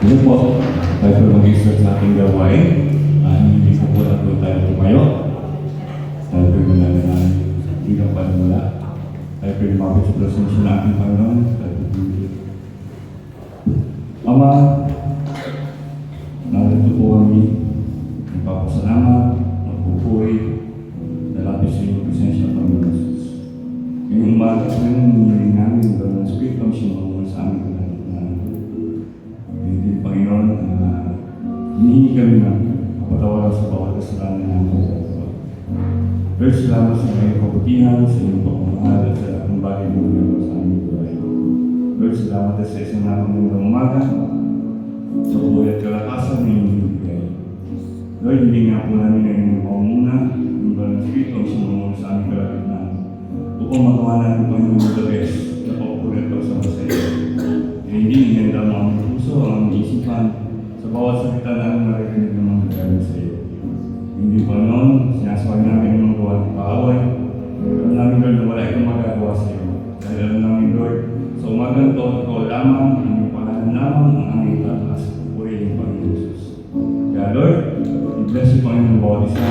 Yun po, tayo po mag-start sa ating gawain. Hindi po po na po tayo tumayo. Tayo po yung nalalaman. Hindi na panimula. Tayo po yung mabit sa presensya na ating Panginoon. Tayo po yung Ama, narito po kami. Nagpapasalamat, magpupuri, nalapis sa iyong presensya ng Panginoon Jesus. Ngayong umaga po yun, hinihiling namin ng Espiritu ang sinunod sa amin. Hindi, Panginoon, hinihingi kami ng kapatawaran sa bawat kasalanan namin. Lord, salamat sa iyong kabutihan, sa iyong pagmamahal at sa lahat ng bagay mo ginagawa sa aming buhay. Lord, salamat sa isang namin ng umaga, sa buhay at kalakasan na iyong binibigay. Lord, hindi nga po namin na iyong pamumuna, yung ba ng Espiritu ang sinunod sa aming kalagitnaan. Upang magawa natin Panginoon yung the best na paupulit o sa masaya. Hindi hinanda mo ang puso, ang isipan, sa bawat salita na ang narinig ng mga galing sa iyo. Hindi pa noon, sinasaway namin ang mga gawa ng kaaway. Alam namin, Lord, na wala itong magagawa sa iyo. Dahil alam namin, Lord, sa umagang to, ikaw lamang, inyong pangalan lamang ang aming tataas. Purihin yung Panginoon Jesus. Kaya, Lord, i-bless yung Panginoon ng bawat isa.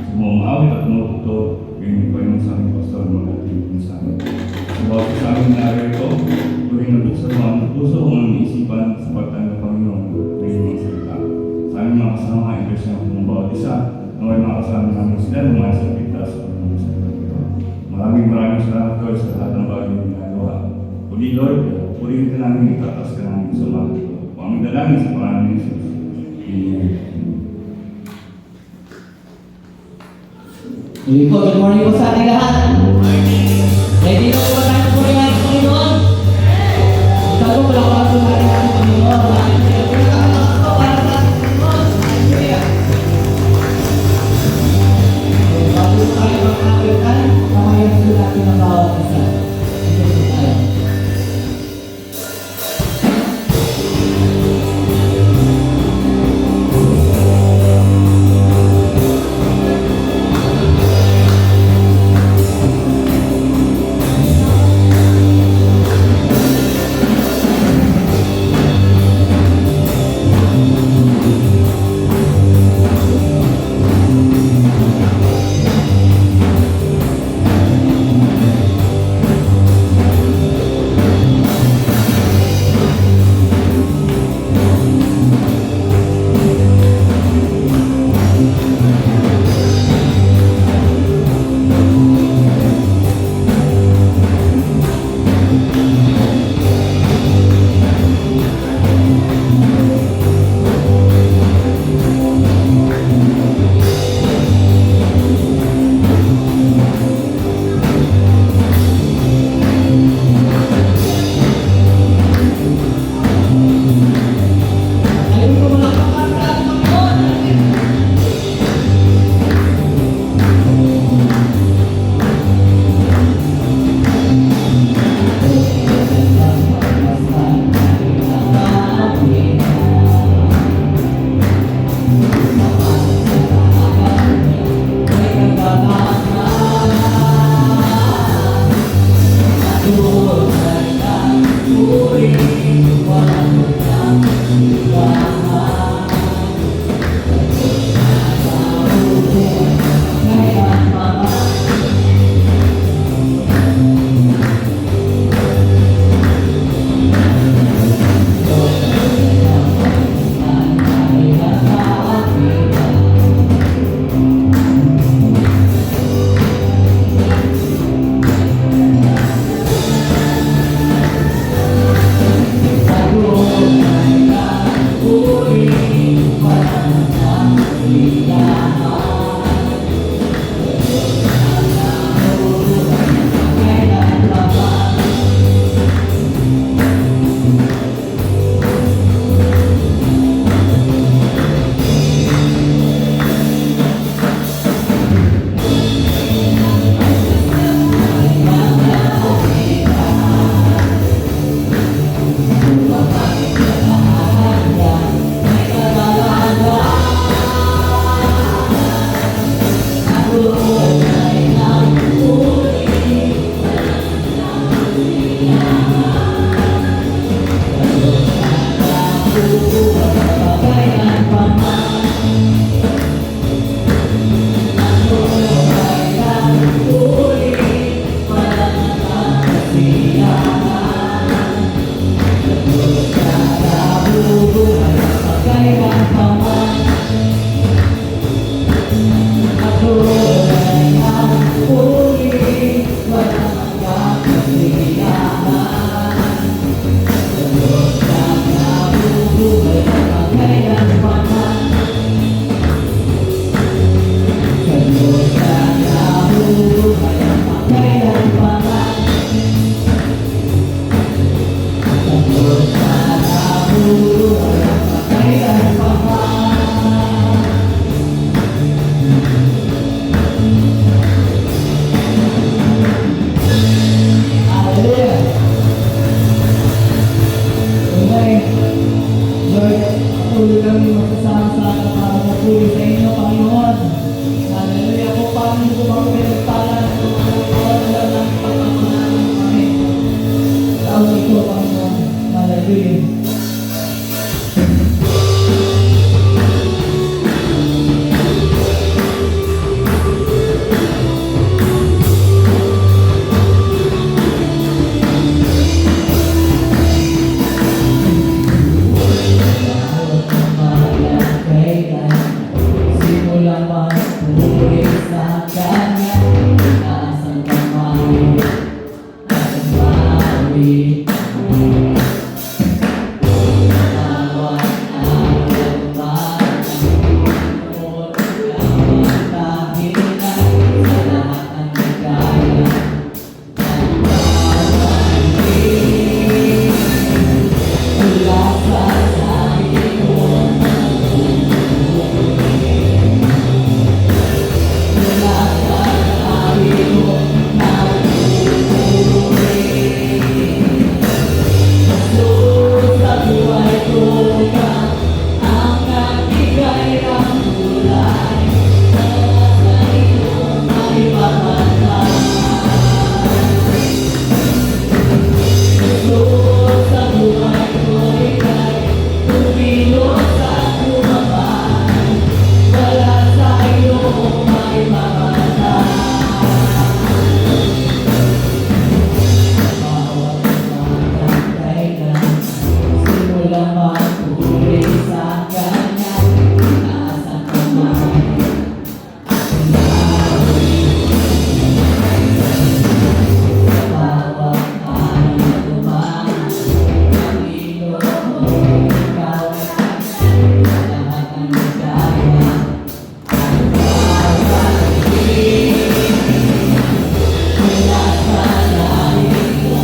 Sa mga maawit at mabuto, yung Panginoon sa aming pastor, mag-ating sa amin. Sa bawat isa aming narito, tuwing nabuksan mo ang puso o ang isipan sa pagtanong ng Panginoon na inyong salita. Sa aming mga kasama, i-bless niyo ang bawat isa, na may mga kasama namin sila ng mga salita sa Panginoon sa Panginoon. Maraming salamat, Lord, sa lahat ng bagay na ginagawa. Uli, Lord, purihin ka namin, itatas ka namin sa mga ito. Panginoon dalangin sa pangalan ni Jesus. Amen. Hindi po, good morning po sa ating lahat. Ready na po ba tayo po rin ang Panginoon? Ikaw po, palakpakan po natin ang Panginoon. Pinakalakas po para sa ating Panginoon. Hallelujah. Bago po tayo magkakalitan, mamayan po natin ang bawat isa. Ito po tayo. nabubuhay at pagkailangaman. Ako ay ang uli, walang magkakasiyahan. Lubos na nabubuhay at pagkailangaman. Lubos na nabubuhay at pagkailangaman. Lubos na nabubuhay at pagkailangaman. Hallelujah. Okay. Lord, patuloy kami magsasama sa pagpapatuloy sa inyo, Panginoon. Hallelujah. Kung paano ko magpinagpala ng Panginoon, wala nang pagpapanalan kami. Taon ito, Panginoon. Hallelujah. Simula magpuli sa kanya, naasan ka man at mawi. Tawag ang laman, ngunit lamang dahilan sa lahat ng ligaya. Ang pag-ibig mula sa langit mo.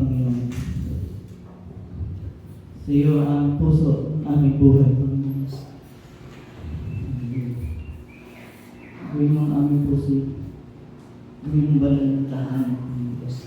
Panginoon. Sa iyo ang puso, ang aming buhay, Panginoon. Gawin mo ang aming puso. Gawin mo banal ng tahanan, Panginoon Diyos.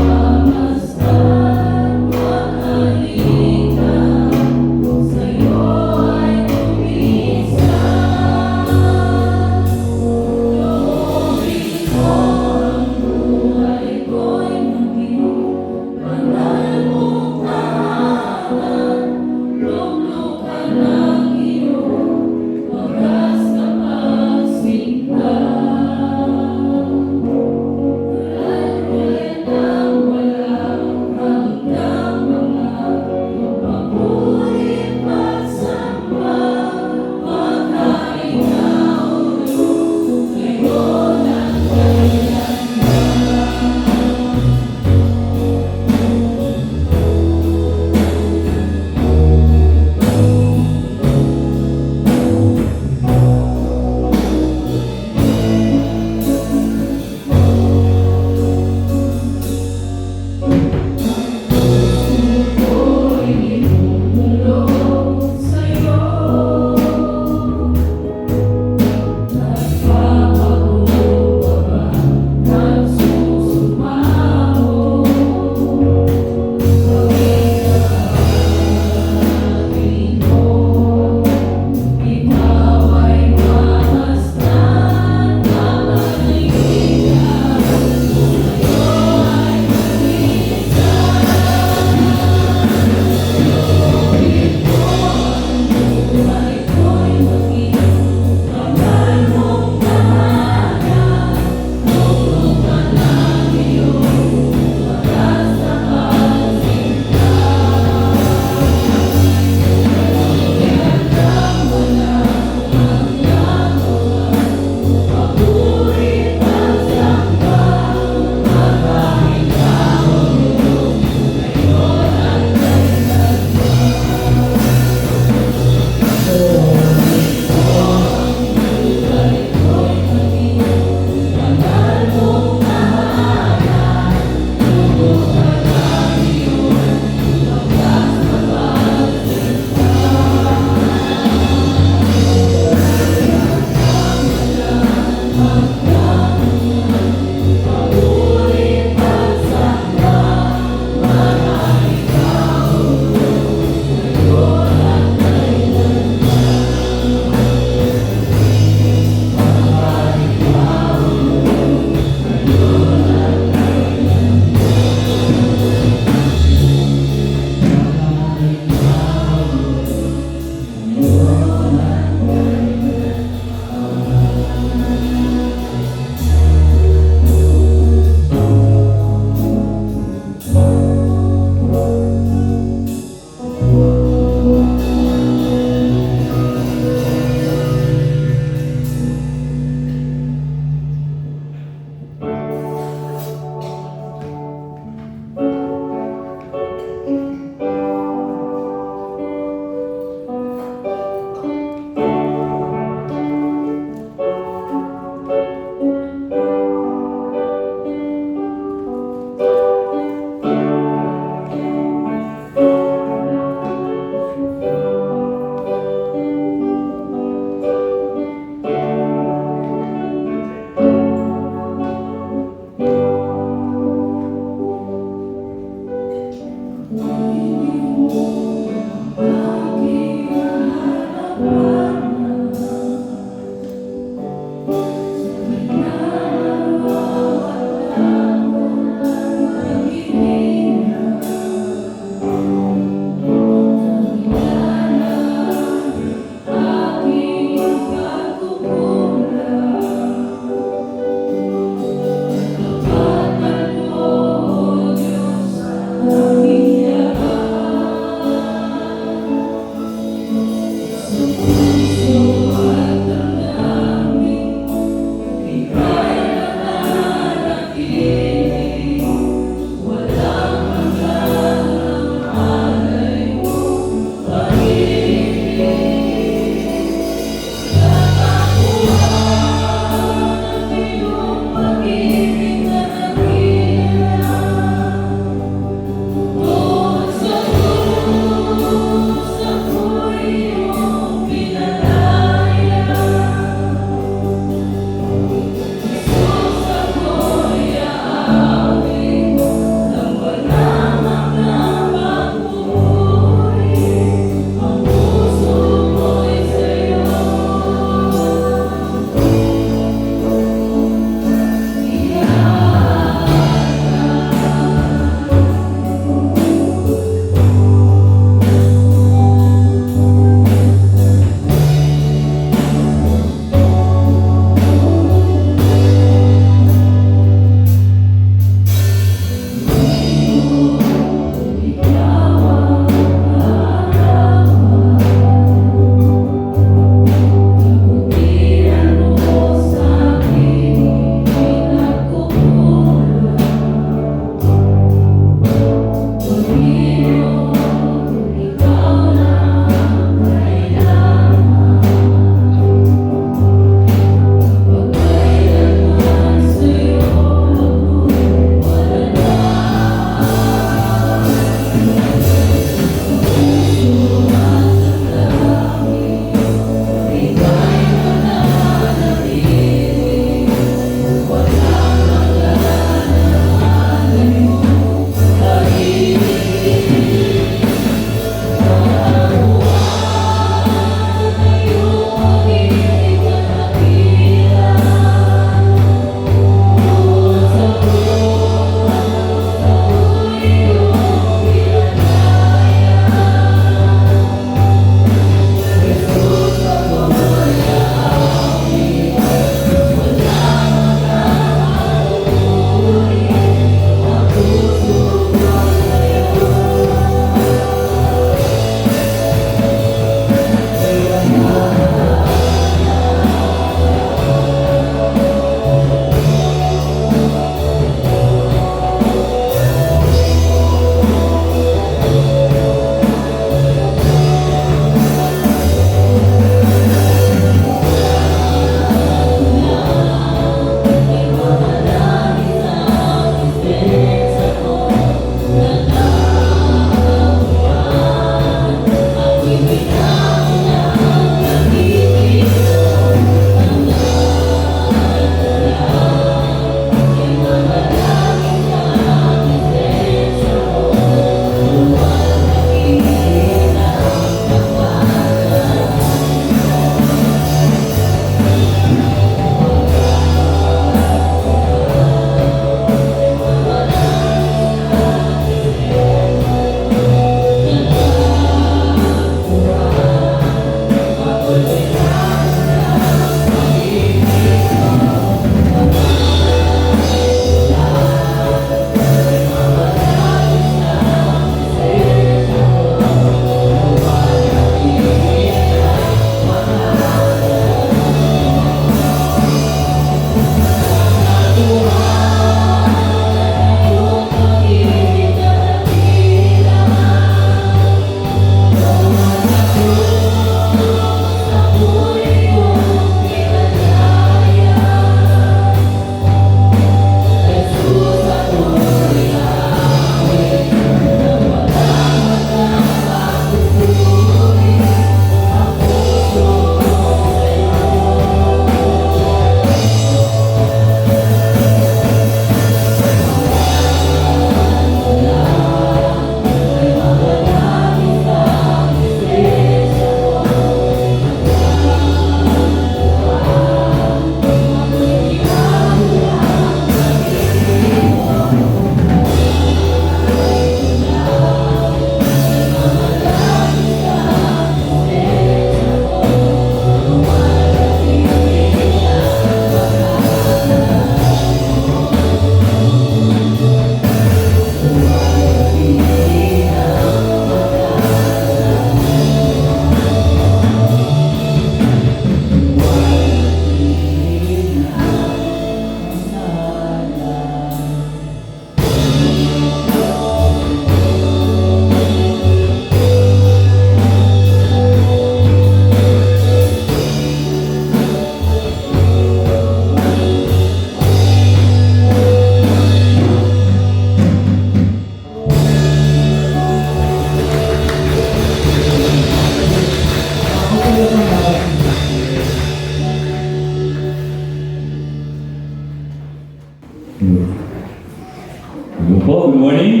Hello po, good morning.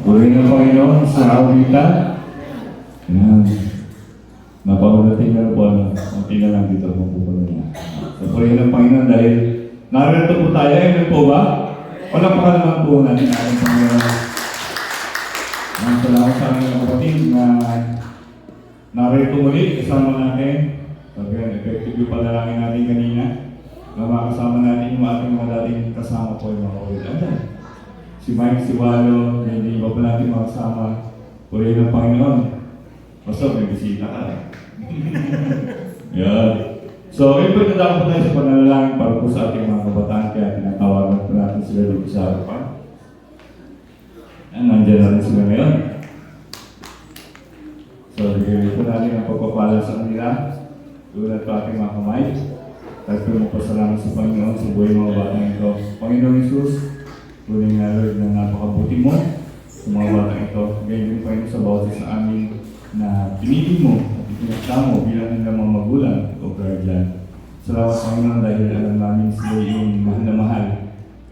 Purihin ng Panginoon sa awita. Yan. Napakulating na po, konti na lang dito kung pupunan niya. So, purihin ng Panginoon dahil narito po tayo. Amen po ba? Walang pakalaman po natin ang ating Panginoon. Salamat sa aming kapatid na narito muli kasama natin. Sabihan, effective yung panalangin natin kanina. Na makasama natin yung ating mga dating kasama po yung mga kapatid. Ayan. Si Mike, si Walo, hindi ba pa natin makasama? Purihin ng Panginoon. Basta may bisita ka. Yan. So, ito na po tayo sa panalangin para po sa ating mga kabataan, kaya tinatawagan po natin sila dito sa harapan. Nandiyan na rin sila ngayon. So, bigyan po natin ang pagpapala sa kanila. Tulad pa ating mga kamay. Tapos po magpasalamat sa Panginoon sa buhay mga batang ito. Panginoon Jesus, tuloy nga Lord na napakabuti mo sa mga batang ito. Ganyan din Panginoon sa bawat isa amin na pinili mo at itinakta mo bilang nilang mga magulang o guardian. Salamat Panginoon dahil alam namin sila yung mahal na mahal.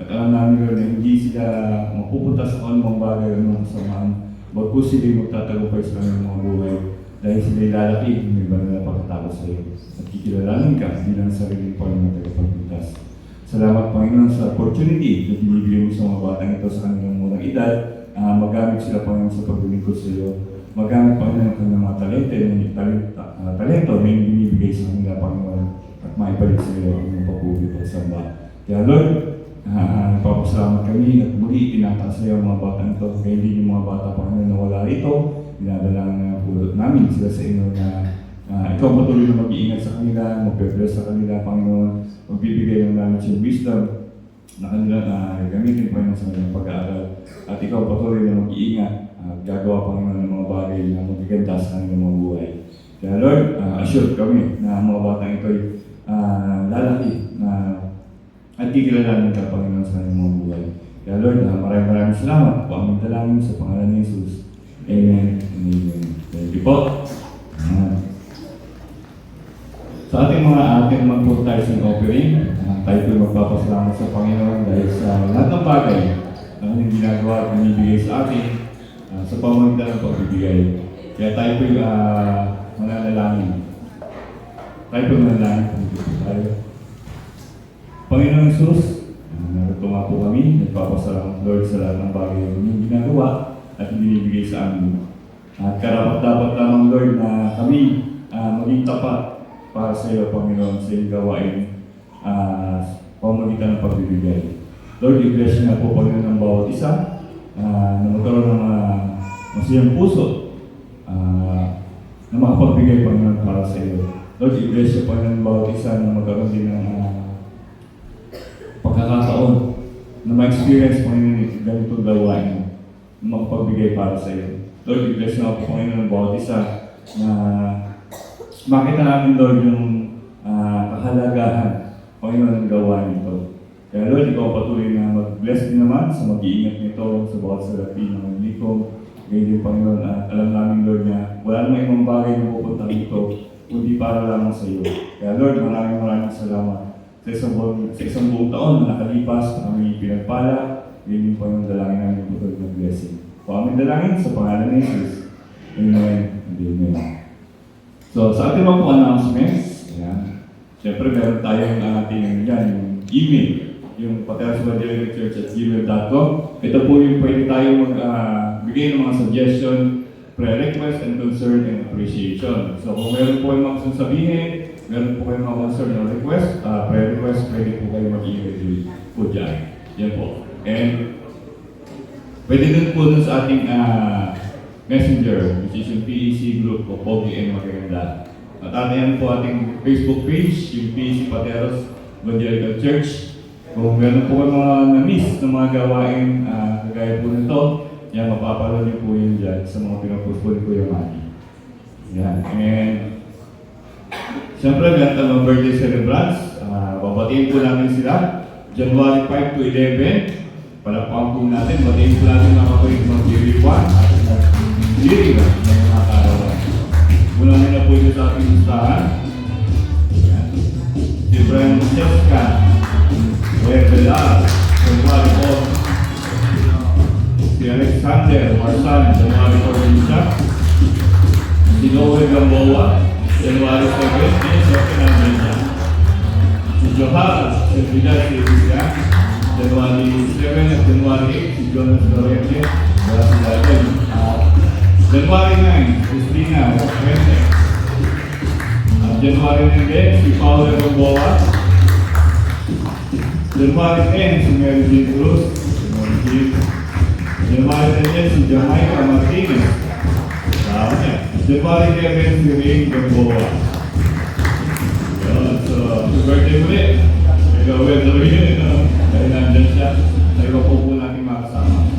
At alam namin Lord na hindi sila mapupunta sa anumang bagay o anumang kasamaan. Bagkus sila yung magtatagumpay sa kanilang mga buhay. Dahil sila'y lalaki, may banal na pagkatapos sa iyo. At kikilalanin ka bilang sarili po ng tagapagligtas. Salamat Panginoon sa opportunity na binibigay mo sa mga batang ito sa kanilang munang edad. Magamit sila Panginoon sa paglilingkod sa iyo. Magamit Panginoon ang kanilang mga talento na yung binibigay sa kanila Panginoon. At maibalik sa iyo ang mga papuri at samba. Kaya Lord, nagpapasalamat kami at muli tinataas sa iyo ang mga batang ito. Kaya hindi yung mga bata Panginoon na wala rito. Dinadalang na pulot namin sila sa inyo na ikaw patuloy na mag-iingat sa kanila, mag-bless sa kanila, Panginoon, magbibigay ng knowledge and wisdom na kanila na gamitin Panginoon sa kanilang pag-aaral. At ikaw patuloy na mag-iingat at gagawa Panginoon ng mga bagay na magiganda sa kanilang mga buhay. Kaya Lord, assured kami na ang mga batang ito'y lalaki na at kikilalanin ka Panginoon sa kanilang mga buhay. Kaya Lord, maraming salamat po aming dalangin sa pangalan ni Jesus. Amen and amen. Thank you po. Sa ating mga ating mag-baptizing offering, tayo po magpapasalamat sa Panginoon dahil sa lahat ng bagay na kanyang ginagawa at binibigay sa atin sa pamamagitan ng pagbibigay. Kaya tayo po mananalangin. Tayo po mananalangin. Tayo. Panginoon Jesus, narito nga po kami, nagpapasalamat Lord sa lahat ng bagay na inyong ginagawa at binibigay sa amin. At karapat-dapat lamang Lord na kami maging tapat para sa iyo, Panginoon, sa iyong gawain pamamagitan ng pagbibigay. Lord, i-bless na po, Panginoon, ng bawat isa na magkaroon ng masayang puso na makapagbigay, Panginoon, para sa iyo. Lord, i-bless na, Panginoon, ng bawat isa na magkaroon din ng pagkakataon na ma-experience, Panginoon, ganitong gawain na makapagbigay para sa iyo. Lord, i-bless na po, Panginoon, ng bawat isa na makita namin, Lord, yung kahalagahan, Panginoon, ng gawain nito. Kaya Lord, ikaw patuloy na mag-bless din naman sa mag-iingat nito sa bawat salapi ng likom. Ngayon din, Panginoon, at alam namin, Lord, na wala namang ibang bagay na pupunta dito, kundi para lamang sa iyo. Kaya Lord, maraming salamat sa isang buong taon na nakalipas na kami pinagpala. Ngayon din, Panginoon, dalangin namin po ng blessing. Po aming dalangin sa pangalan ni Jesus. Amen and amen. So, sa ating mga announcements, ayan. Siyempre, meron tayong ating yung email, yung paterasevangelichurch@gmail.com. Ito po yung pwede tayo magbigay ng mga suggestion, prayer request, and concern and appreciation. So, kung meron po kayong mga gusto sabihin, meron po kayong mga concern or request, prayer request, pwede po kayo mag-email po dyan. Yan po. And, pwede din po dun sa ating messenger, which is yung PEC group o POGN Magaganda. At yan po ating Facebook page, yung PEC Pateros Evangelical Church. Kung meron po kayo mga na-miss na mga gawain kagaya po nito, yan, mapapanood niyo po yun dyan sa mga pinapost po ni Kuya Manny. Yan. And, siyempre, ganito mga birthday celebrants. Babatiin po namin sila. January 5 to 11. Palakpakan po natin. Batiin po natin mga kapatid mga Jerry 1 at Jerry 1 ng mga karawan. Una nila po ito sa ating listahan. Yan. Si Brian Cheska, Revelar, January 4. Si Alexander Marsan, January 4 siya. Si Noel Gamboa, January 7, siya niya. Si Johar, si Vidal Silvia, January 7 at January 8, si Jonas Lorente, wala si Dalton. January 9, Christina Rente. January 9, si Paolo Gamboa. January 10, si Mary Jean Cruz. January 10, si Jamaica Martinez. January 11, si Ray Gamboa. So, happy birthday ulit. Nag-aware na rin. Dahil nandyan siya. Sa iba po natin makasama.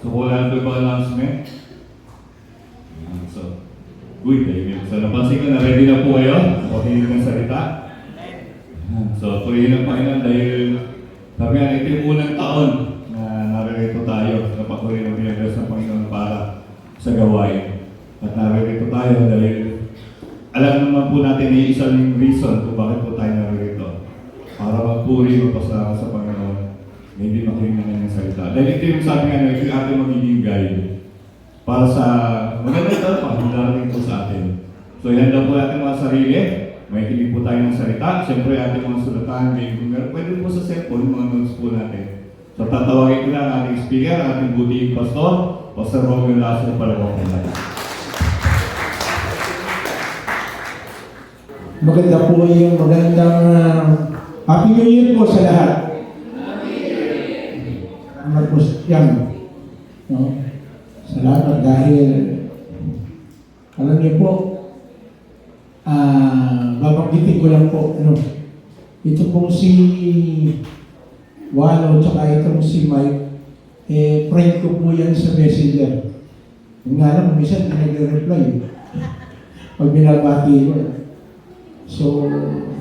So, wala na ba announcement? So, so napansin ko na ready na po kayo. Okay ng salita. So, purihin ang Panginoon dahil sabi nga, ito yung unang taon na naririto tayo. Napakuri ng binagras ng Panginoon para sa gawain. At naririto tayo dahil alam naman po natin na isang reason kung bakit po tayo naririto. Para magpuri, magpasalamat sa Panginoon. Hindi makinig na ng salita. Dahil ito yung sabi nga, ito yung ating magiging guide. Para sa magandang taon, panghilarin po sa atin. So, ihanda po natin mga sarili. May kinig po tayo ng salita. Siyempre, ating mga sulatan, pwede po sa cellphone, mga notes po natin. So, tatawagin ko lang ang ating speaker, ating buting pastor, Pastor Romeo Lasso, palawak po natin. Maganda po yung magandang Happy New Year po sa lahat. Marcos yan. No? Salamat dahil alam niyo po, babanggitin ko lang po, ito pong si Walo tsaka itong si Mike, friend ko po yan sa messenger. Yung nga lang, minsan hindi nag-reply. Pag binabati ko. So,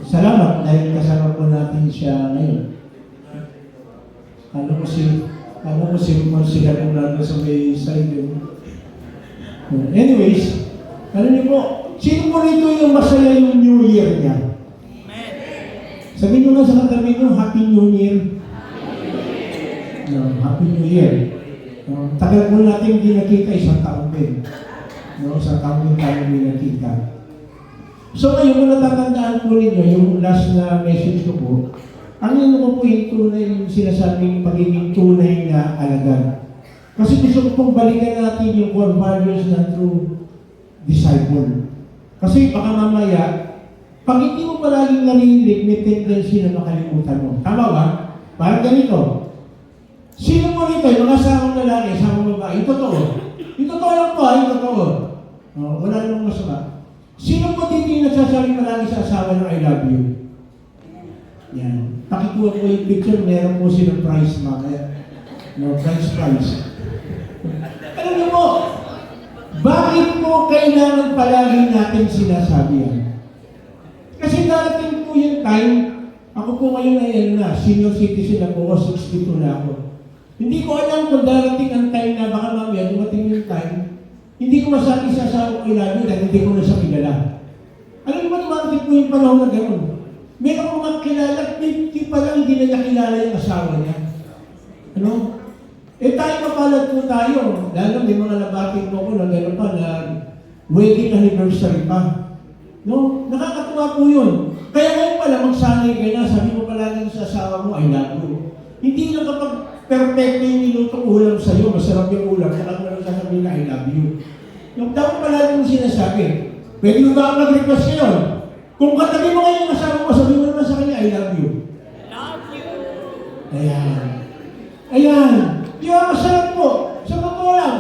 salamat dahil kasama po natin siya ngayon. Ano ko sila kung nandun sa may side yun. Anyways, alam niyo po, Sino po rito yung masaya yung New Year niya? Sabihin nyo nga sa katabi nyo, Happy New Year. No, Happy New Year. No, tagal po natin hindi nakita, isang taon din. No, isang taon din tayo hindi nakita. So ngayon, kung natatandaan po ninyo, yung last na message ko po, ang yun ko po yung tunay, yung sinasabing pagiging tunay na alagad. Kasi gusto ko pong balikan natin yung core values ng true disciple. Kasi baka mamaya, pag hindi mo palaging narinig, may tendency na makalimutan mo. Tama ba? Parang ganito. Sino mo rito? Yung mga asawang lalaki, asawang babae, totoo. Yung totoo lang po, yung totoo. Wala namang masama. Sino po dito yung nagsasabi palagi sa asawa ng I love you? Yan. Pakikuha po yung picture, meron po silang prize mamaya. No, prize. Alam niyo po, bakit po kailangan palagi natin sinasabi yan? Kasi darating po yung time, ako po ngayon ay senior citizen na po, 62 na ako. Hindi ko alam kung darating ang time na baka mamaya dumating yung time, hindi ko masabi sa asawa ko ilalim dahil hindi ko na siya kilala. Alam mo dumating po yung panahon na gano'n. Meron ko mga kilala, hindi pa lang hindi na niya kilala yung asawa niya. Ano? Eh tayo mapalad po tayo. Lalo may mga nabating mo ko na gano'n pa na wedding anniversary pa. No? Nakakatuwa po yun. Kaya ngayon pala magsanay ka na, sabi mo palagi sa asawa mo, I love you. Hindi lang kapag perfecto yung nilutong ulam sa'yo, masarap yung ulam, saka mo lang sasabihin na I love you. Yung dapat palagi mo sinasabi, pwede mo ba ako nag-request ngayon? Kung katabi mo ngayon yung asawa mo, sabihin mo naman sa kanya, I love you. Love you! Ayan. Yung masarap po, sa totoo lang.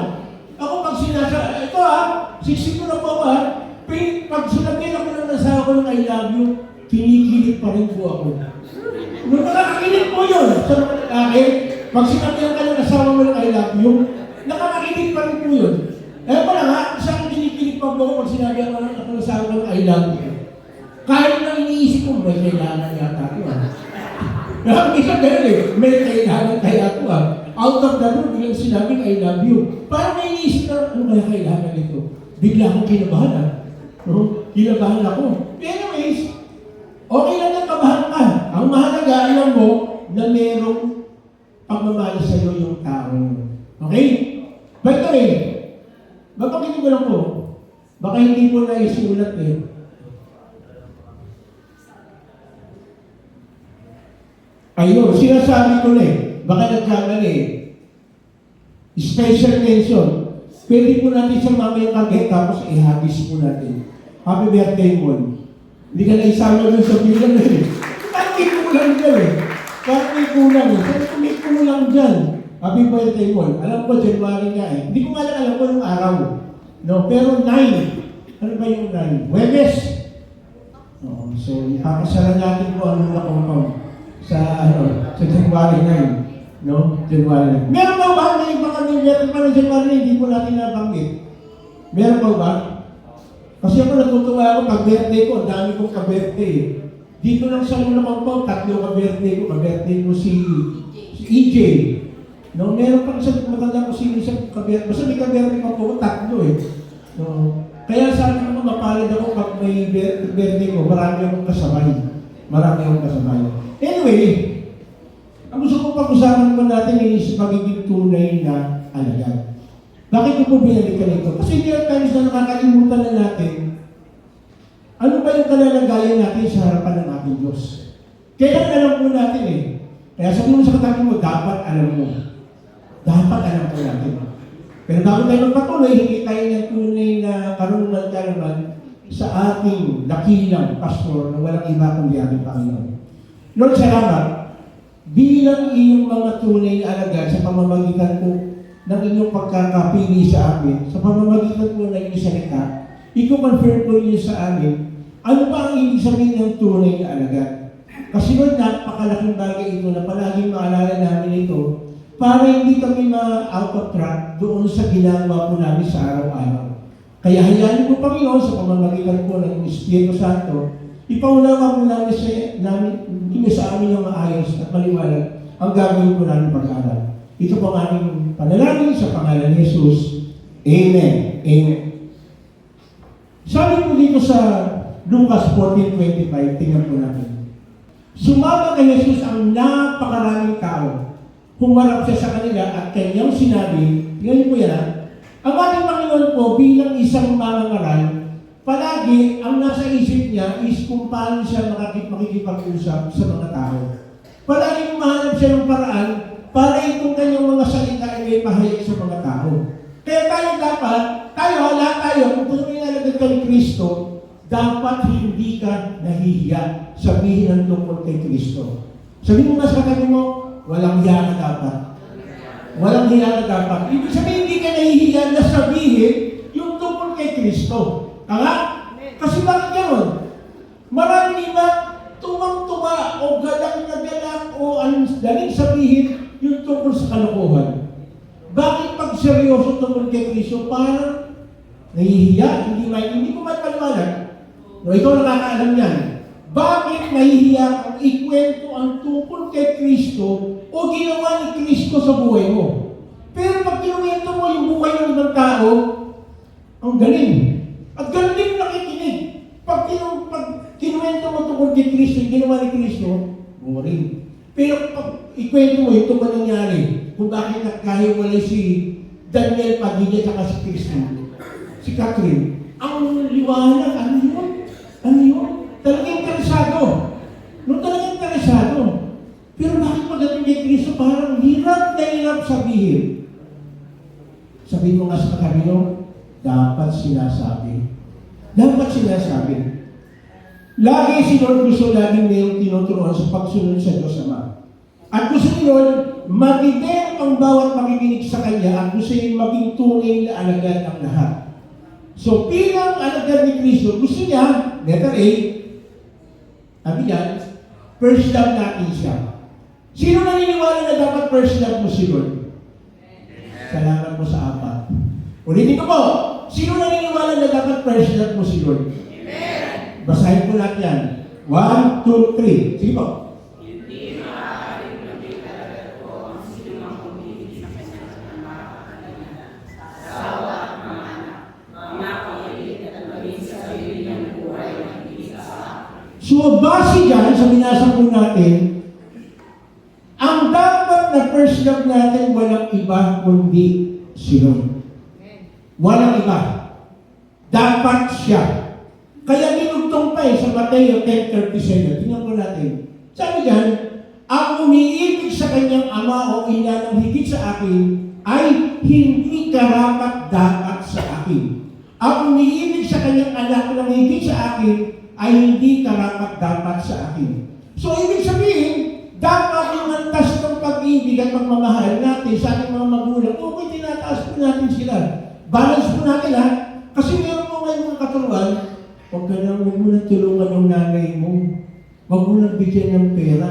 Ako pag ito 60 ko na po ako pag sinabihin ako ng asawa ko ng I love you, kinikilig pa rin po ako. Nung nakakakilig po yun, sa mga lalaki, pag sinabihan ka ng asawa mo ng I love you, nakakakilig pa rin po yun. Eh pala nga, sa akin kinikilig pa po ako pag sinabihan ko ng asawa ko ng I love you. Kahit na iniisip ko, may kailangan yata ako Isa ganun may kailangan kaya ako Out of the blue, biglang sinabing I love you. Parang may iniisip na, ano kaya kailangan ito? Bigla akong kinabahan Kinabahan ako. Anyways, okay lang na kabahan ka. Ang mahalaga, alam mo, na merong pagmamahal sa iyo yung tao. Okay? By the way, babanggitin ko lang po. Baka hindi po na isulat Ayun, sinasabi ko na baka nagkamali Special mention. Pwede po natin sa mamayang kagay, tapos ihagis po natin. Happy birthday mo. Hindi ka na isama doon sa bilang Parang may kulang dyan Parang may kulang Sabi ko may kulang dyan. Happy birthday mo. Alam ko, January nga Hindi ko nga alam ko yung araw. No, pero 9. Ano ba yung 9? Huwebes. So, ipapasara natin po ang mga compound sa January 9. No? January 9. Meron ba ba? May baka may meron pa ng January 9, hindi po natin nabanggit. Meron ba ba? Kasi ako natutuwa ako, pag-birthday ko, ang dami kong ka-birthday. Dito lang sa Luna Compound, 3 ka-birthday ko. Ka-birthday ko si EJ. No, meron pa sa matanda ko sino sa ka-birthday. Basta may ka-birthday ko po, 3 No. Kaya sabi ko mapalad ako pag may birthday ko, marami akong kasabay. Anyway, ang gusto kong pag-usapan po natin ay pagiging tunay na alagad. Bakit ko po binalikan ito? Kasi there are times na nakakalimutan na natin ano ba yung kalalagayan natin sa harapan ng ating Diyos. Kailan alam po natin Kaya sabi mo sa katabi mo, dapat alam mo. Dapat alam po natin. Pero bago tayo magpatuloy, hindi tayo ng tunay na karunungan sa ating dakilang pastor na walang iba kundi ating Panginoon. Lord, salamat. Bilang iyong mga tunay na alagad sa pamamagitan ko ng inyong pagkakapili sa amin, sa pamamagitan ko ng inyong salita, i-confirm ko niyo sa amin, ano ba ang ibig sabihin ng tunay na alagad? Kasi Lord, napakalaking bagay ito na palaging maalala namin ito para hindi kami ma-out of track doon sa ginagawa po namin sa araw-araw. Kaya hayaan ko, Panginoon, sa pamamagitan ko ng Espiritu Santo, ipaunawa mo namin sa amin ng maayos at maliwanag ang gagawin ko namin pag-aaral. Ito po ang aming panalangin sa pangalan ni Jesus. Amen. Amen. Sabi po dito sa Lucas 14:25, tingnan po natin. Sumama kay Jesus ang napakaraming tao. Humarap siya sa kanila at kanyang sinabi, tingnan po yan, ang ating Panginoon po bilang isang mangangaral, palagi ang nasa isip niya is kung paano siya makikipag-usap sa mga tao. Palagi mahanap siya ng paraan para itong kanyang mga salita ay may pahayag sa mga tao. Kaya lahat tayo, kung tunay na nagdag ka ni Kristo, dapat hindi ka nahihiya sabihin ang tungkol kay Kristo. Sabihin mo nga sa katabi mo, walang hiya ka dapat. Walang hiya ka dapat. Ibig sabihin, hindi ka nahihiya na sabihin yung tungkol kay Kristo. Tama? Kasi bakit gano'n? Maraming iba tumang-tuma o galang na galang o anong daling sabihin yung tungkol sa kalokohan. Bakit pag seryoso tungkol kay Kristo, parang nahihiya, hindi ko mapaliwanag. No, ikaw nakakaalam yan. Bakit nahihiya kung ikwento ang tungkol kay Kristo o ginawa ni Kristo sa buhay mo? Pero pag kinuwento mo yung buhay ng ibang tao, ang galing. At galing din nakikinig. Pag kinuwento mo tungkol kay Kristo, yung ginawa ni Kristo, boring. Pero pag ikwento mo, ito ba nangyari? Kung bakit nagkahiwalay si Daniel Padilla at si Kristo, si Catherine. Ang liwanag, ano yun? Ano yun? Talagang interesado. Talagang interesado. Pero bakit pagdating kay Kristo, parang hirap na hirap sabihin? Sabihin mo nga sa katabi, dapat sinasabi. Dapat sinasabi. Lagi si Lord gusto laging mayroong tinuturuan sa pagsunod sa Diyos Ama. At gusto ni Lord, magiging ang bawat makikinig sa Kanya at gusto niya maging tunay na alagad ng lahat. So, bilang alagad ni Kristo, gusto niya, letter A, sabi niya, first love natin siya. Sino naniniwala na dapat first love mo si Lord? Salamat po sa apat. Ulitin ko po, sino naniniwala na dapat first love mo si Lord? Amen. Basahin po natin yan. 1, 2, 3. Sige po. So, base dyan, sa binasa po natin, ang dapat na first love natin, walang iba kundi si Lord. Walang iba. Dapat siya. Kaya dinugtong pa sa Mateo 10:37. Tingnan po natin. Sabi dyan, ang umiibig sa kanyang ama o ina ng higit sa akin, ay hindi karapat dapat sa akin. Ang umiibig sa kanyang anak ng higit sa akin, ay hindi karapat-dapat sa akin. So, ibig sabihin, dapat yung antas ng pag-ibig at pagmamahal natin sa ating mga magulang, okay, tinataas po natin sila. Balance po natin, ha? Kasi meron po ngayon mga katuruan, huwag mo na tulungan yung nanay mo. Huwag mo na bigyan ng pera.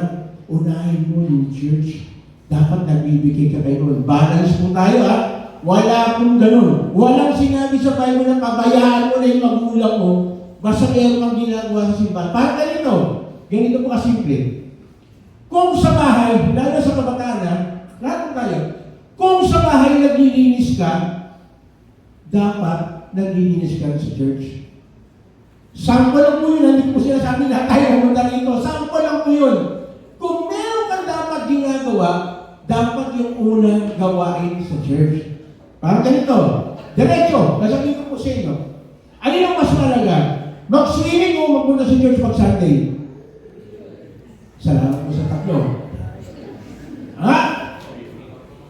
Unahin mo yung church. Dapat nagbibigay ka kayo. Balance po tayo, ha? Wala pong ganun. Walang sinabi sa Bible na pabayaan mo na yung magulang mo. Basta meron kang ginagawa sa simbahan. Parang ganito po kasimple. Kung sa bahay, lalo sa kabataan, lahat tayo, kung sa bahay naglilinis ka, dapat naglilinis ka sa church. Sample lang po yun, hindi po sinasabi na tayo pumunta rito. Sample lang po yun. Kung meron kang dapat ginagawa, dapat yung unang gawain sa church. Parang ganito, diretso, nasabihin ko po sa inyo. Ano yung mas malaga? Mag-swimming o magpunta sa church pag Sunday? Salamat po sa tatlo. Ha?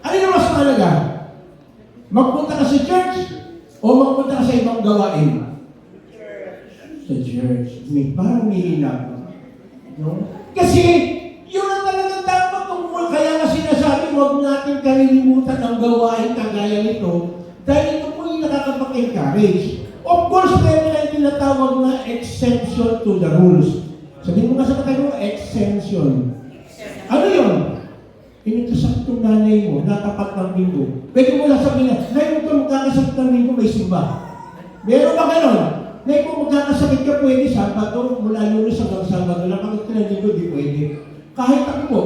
Ano yung mas mahalaga? Magpunta ka sa church o magpunta ka sa ibang gawain? Sa church. Parang umihina. No? Kasi, yun ang talagang dapat tungkol. Kaya nga sinasabi, huwag natin kalilimutan ang gawain kagaya nito dahil ito po yung nakakapag-encourage. Of course, meron na tinatawag na exemption to the rules. Sabihin mo nga sa katayo, exemption. Ano yun? Inikasakit yung nanay mo, natapat ng linggo. Pwede mo lang sabihin na, nay, kung magkakasakit ng linggo, may simba. Meron ba gano'n? Nay, kung magkakasakit ka, pwede Sabado, mula Lunes hanggang Sabado, napagod ka ng linggo, di pwede. Kahit ako po,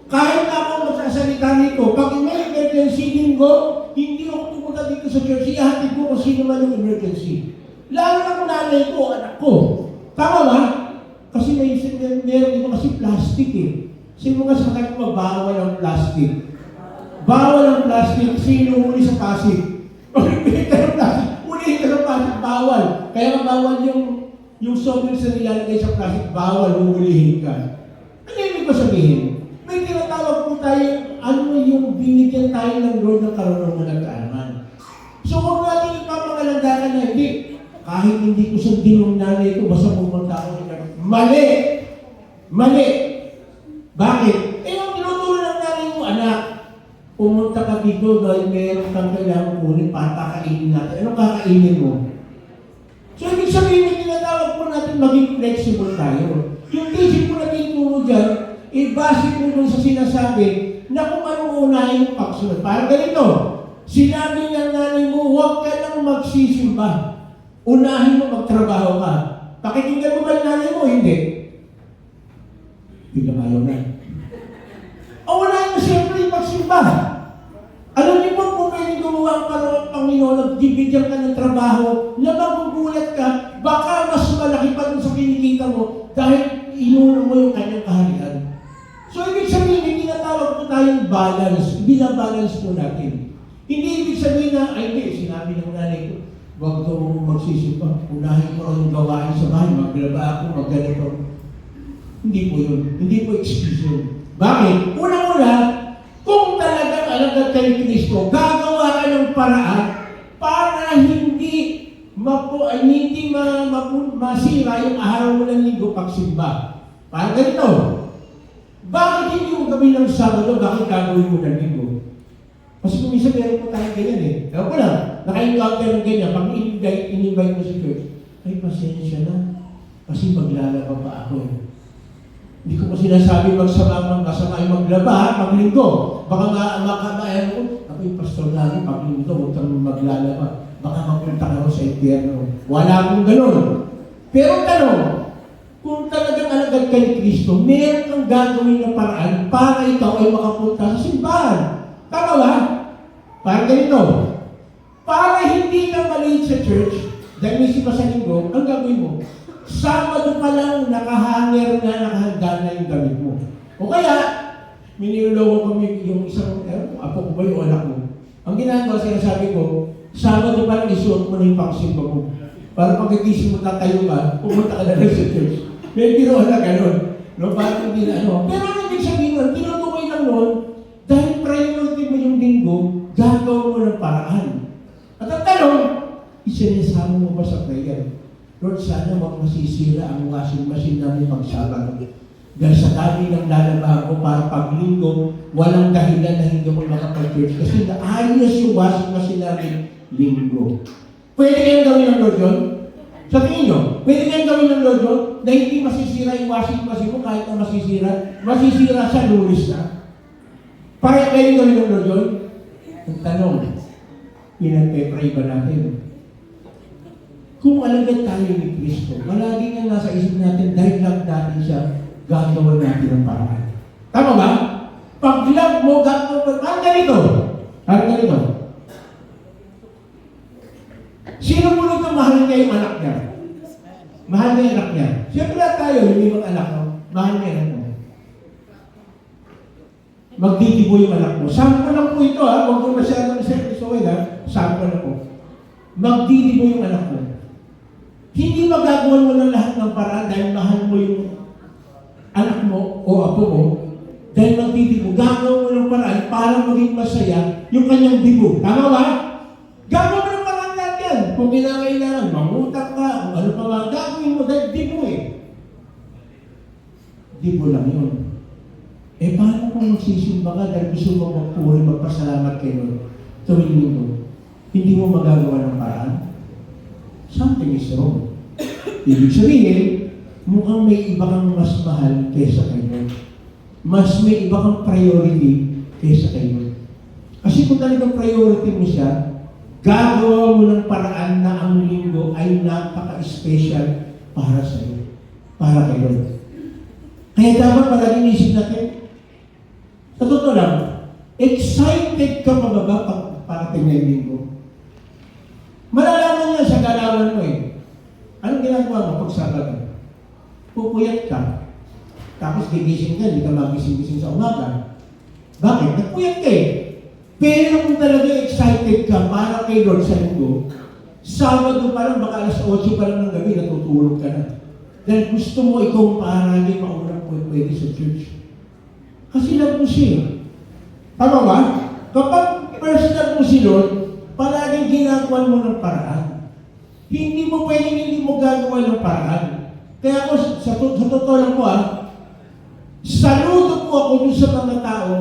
kahit ako magsasalita nito, pag may emergency linggo, hindi ako pumunta dito sa church, ihatid ko kung sino man yung emergency. Lalo na kung nanay ko, anak ko. Tama ba? Kasi meron dito kasi plastic eh. Sino nga sa akin bawal ang plastic? Bawal ang plastic. Sino huli sa Pasig? Ulihin ka ng plastic. Ulihin ka ng plastic. Bawal. Kaya nga bawal yung sobrang sa nilalagay sa plastic. Bawal. Huhulihin ka. Ano ibig ko sabihin? May tinatawag po tayo, ano yung binigyan tayo ng Lord ng karunungan at kaalaman. So kung natin ipapangalandakan na hindi, kahit hindi ko sundin yung nanay ko, basta pumunta ako ng mali! Mali! Bakit? Ang tinuturo ng nanay mo, anak, pumunta ka dito dahil meron kang kailangan kunin para kakainin natin. Anong kakainin mo? So ibig sabihin, tinatawag po natin maging flexible tayo. Yung teaching po natin turo dyan, ibase mo dun sa sinasabi na kung anong unahin yung pagsunod. Parang ganito, sinabi ng nanay mo, huwag ka nang magsisimba. Unahin mo magtrabaho ka. Pakikinggan mo ba yung nanay mo? Hindi. Biglang ayaw na. O unahin mo siyempre yung pagsimba. Alam niyo po kung pwede gumawa ang parang Panginoon, nagbibigyan ka ng trabaho, na magugulat ka, baka mas malaki pa dun sa kinikita mo dahil inuna mo yung kanyang kaharian. So, ibig sabihin, tinatawag po tayong balance. Binabalance po natin. Hindi ibig sabihin na, ay hindi, sinabi ng nanay ko, huwag daw magsisimba. Unahin mo ang gawain sa bahay, maglaba ako, magganito. Hindi po yun. Hindi po excuse yun. Bakit? Una-una, kung talagang alagad kay Kristo, gagawa ka ng paraan para hindi masira yung araw mo ng linggo pagsimba. Parang ganito. Bakit hindi mo gawin ng Sabado? Bakit gagawin mo ng linggo? Kasi kung minsan meron po tayo ganyan eh. Ewan ko lang, naka-encounter ng ganyan. Pag in-invite mo si church, ay pasensya na. Kasi maglalaba pa ako eh. Hindi ko pa sinasabi masama yung maglaba, maglinggo. Baka makamayan ko, ako yung pastor namin, maglinggo, huwag kang maglalaba. Baka mapunta ka sa impyerno. Wala akong ganun. Pero tanong, kung talagang alagad kay Kristo, meron kang gagawin na paraan para ikaw ay makapunta sa simbahan. Tama ba? Parang ganito. Para hindi ka maliit sa church, dahil may sipa sa linggo, ang gagawin mo, Sabado pa lang nakahanger na, nakahanda na yung gamit mo. O kaya, minilologo kami yung isang, apo ko ba yung anak mo? Ang ginagawa, sinasabi ko, Sabado pa lang isuot mo na yung pangsimba mo. Para pagkikising mo tatayo ka, pumunta ka na rin sa church. May ginawa na gano'n. No, parang hindi na ano. Pero ano ibig sabihin nun, tinutukoy lang nun, dahil priority mo yung linggo, gagawin mo ng paraan. At ang tanong, isinasama mo ba sa prayer? Lord, sana wag masisira ang washing machine namin pag-Sabado. Dahil sa dami ng lalaba ko para paglinggo, walang dahilan na hindi mo makapag-church. Kasi naayos yung washing machine namin linggo. Pwede kayong gawin ng Lord yun? Sa tingin nyo, pwede kayong gawin ng Lord yun na hindi masisira yung washing machine mo kahit na masisira sa Lunes na. Para kayong gawin ng Lord yun? Ang tanong, pinagpe-pray ba natin? Kung alagad tayo ni Kristo, malagi nga nasa isip natin, dahil lang natin siya, gagawin natin ang paraan. Tama ba? Pag love mo, gagawin ang ganito. Ang ganito. Sino mo nito mahal niya yung anak niya? Mahal niya yung anak niya. Siyempre tayo, hindi mga anak mo. Mahal niya yung anak mo. Magdidibo yung anak mo. Sample lang po ito ha. Huwag mo masyadong seryosohin ha. Sample lang po. Magdidibo yung anak mo. Hindi magagawa mo ng lahat ng paraan dahil mahal mo yung anak mo o apo mo. Dahil magdidibo, gagawin mo ng paraan para maging masaya yung kanyang dibo. Tama ba? Gagawin mo ng paraan lahat yan. Kung kinakailangan, mangutang ka, kung ano pa ba, gagawin mo dahil dibo eh. Dibo lang yun. Eh, paano kung magsisimba ka dahil gusto mo magpuri, magpasalamat kay Lord? Tuwing linggo, hindi mo magagawa ng paraan? Something is wrong. Ibig sabihin, mukhang may iba kang mas mahal kaysa kay Lord. Mas may iba kang priority kaysa kay Lord. Kasi kung talagang priority mo siya, gagawa mo ng paraan na ang linggo ay napaka-special para sa iyo. Para kay Lord. Kaya dapat palaging isip natin, sa totoo lang, excited ka pa ba parating na yung linggo? Malalaman niya sa galawan mo eh. ginagawa mo pag Sabado? Pupuyat ka. Tapos gigising ka, hindi ka magising-gising sa umaga. Bakit? Nagpuyat ka eh. Pero kung talaga excited ka para kay Lord sa linggo, Sabado pa lang, baka alas 8 pa lang ng gabi, natutulog ka na. Dahil gusto mo ikaw paaralin maunang pwede sa church. Kasi love mo siya. Tama ba? Kapag first love mo si Lord, palaging ginagawa mo ng paraan. Hindi mo pwedeng hindi mo gagawa ng paraan. Kaya ako, sa totoo lang po saludo po ako dun sa mga tao,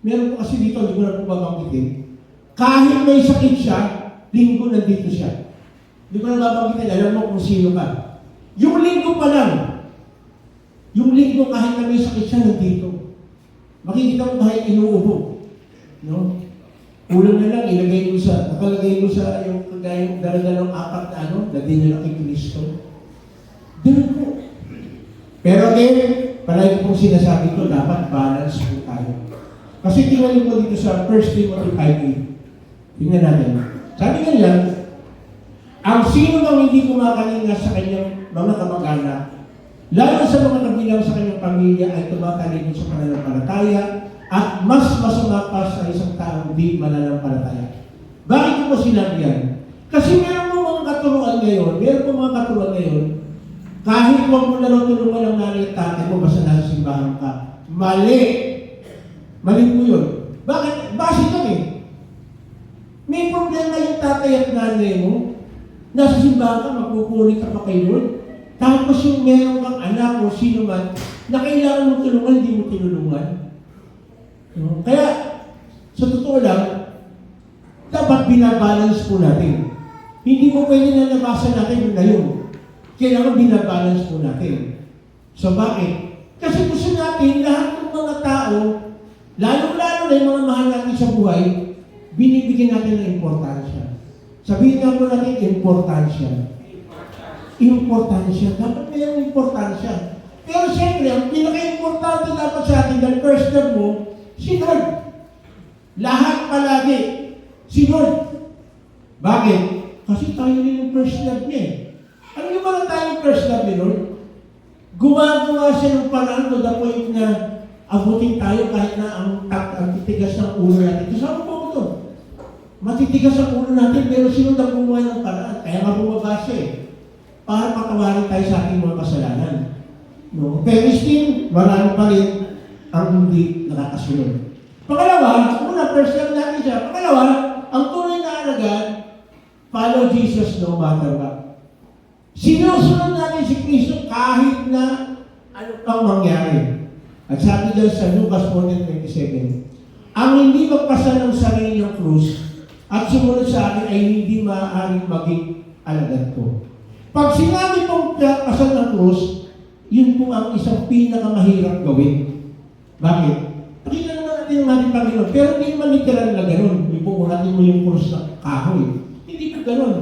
meron po kasi dito, hindi ko na po babanggitin, kahit may sakit siya, linggo nandito siya. Hindi ko na babanggitin, alam mo kung sino ka. Yung linggo pa lang, yung linggo kahit na may sakit siya, nandito. Makikita mo kahit inuubo. No? Ulang na lang, nakalagay mo sa yung kagayang daladalong apat na na dinala kay Kristo. Ganun po. Pero again, palagi pong sinasabi ko, dapat balance po tayo. Kasi tingnan mo dito sa 1 Timothy 5:8. Tingnan natin. Sabi nga yan, ang sino nang hindi kumakalinga sa kanyang mga kamag-anak, lalo sa mga kabilang sa kanyang pamilya ay tumatalikod sa pananampalataya at mas masama pa sa isang taong di mananampalataya. Bakit ko po sinabi yan? Kasi meron po mga katuruan ngayon, kahit huwag mo na lang tulungan ng nanay at tatay mo, basta nasa simbahan ka. Mali! Mali po yun. Bakit? Base kami. May problema yung tatay at nanay mo, nasa simbahan ka, magpupulit ka pa kay Lord. Tapos yung meron kang anak o sino man, na kailangan mong tulungan, hindi mo tinulungan. Kaya, sa totoo lang, dapat binabalance po natin. Hindi mo pwede na nabasa natin yung ngayon. Kailangan binabalance po natin. So bakit? Kasi gusto natin lahat ng mga tao, lalo-lalo na yung mga mahal natin sa buhay, binibigyan natin ng importansya. Sabihin nga po natin, importansya. Importansya. Dapat mayroong importansya. Pero siyempre, ang pinaka-importante dapat sa atin, dahil first love mo, si Lord. Lahat palagi, si Lord. Bakit? Kasi tayo rin yung first love niya eh. Ano yung mga tayong first love ni Lord? Gumagawa siya ng paraan to the point na abutin tayo kahit na ang titigas ng ulo natin. Kasama po ko ito. Matitigas ang ulo natin, pero sino na gumawa ng paraan? Kaya nga bumaba siya eh. Para patawarin tayo sa ating mga kasalanan. No? Pero still, marami pa rin ang hindi nakakasunod. Pangalawa, first love natin siya. Pangalawa, ang tunay na alagad, follow Jesus no matter what. Sinusunod natin si Kristo kahit na ano pang mangyari. At sabi dyan sa Lucas 14:27, ang hindi magpasa ng sarili ng krus at sumunod sa akin ay hindi maaaring maging alagad ko. Pag sinabi pong pasal ng krus, yun po ang isang pinakamahirap gawin. Bakit? Pakita naman natin ang ating Panginoon, pero hindi naman literal na gano'n. Ipukunatin mo yung krus na kahoy. Hindi po gano'n.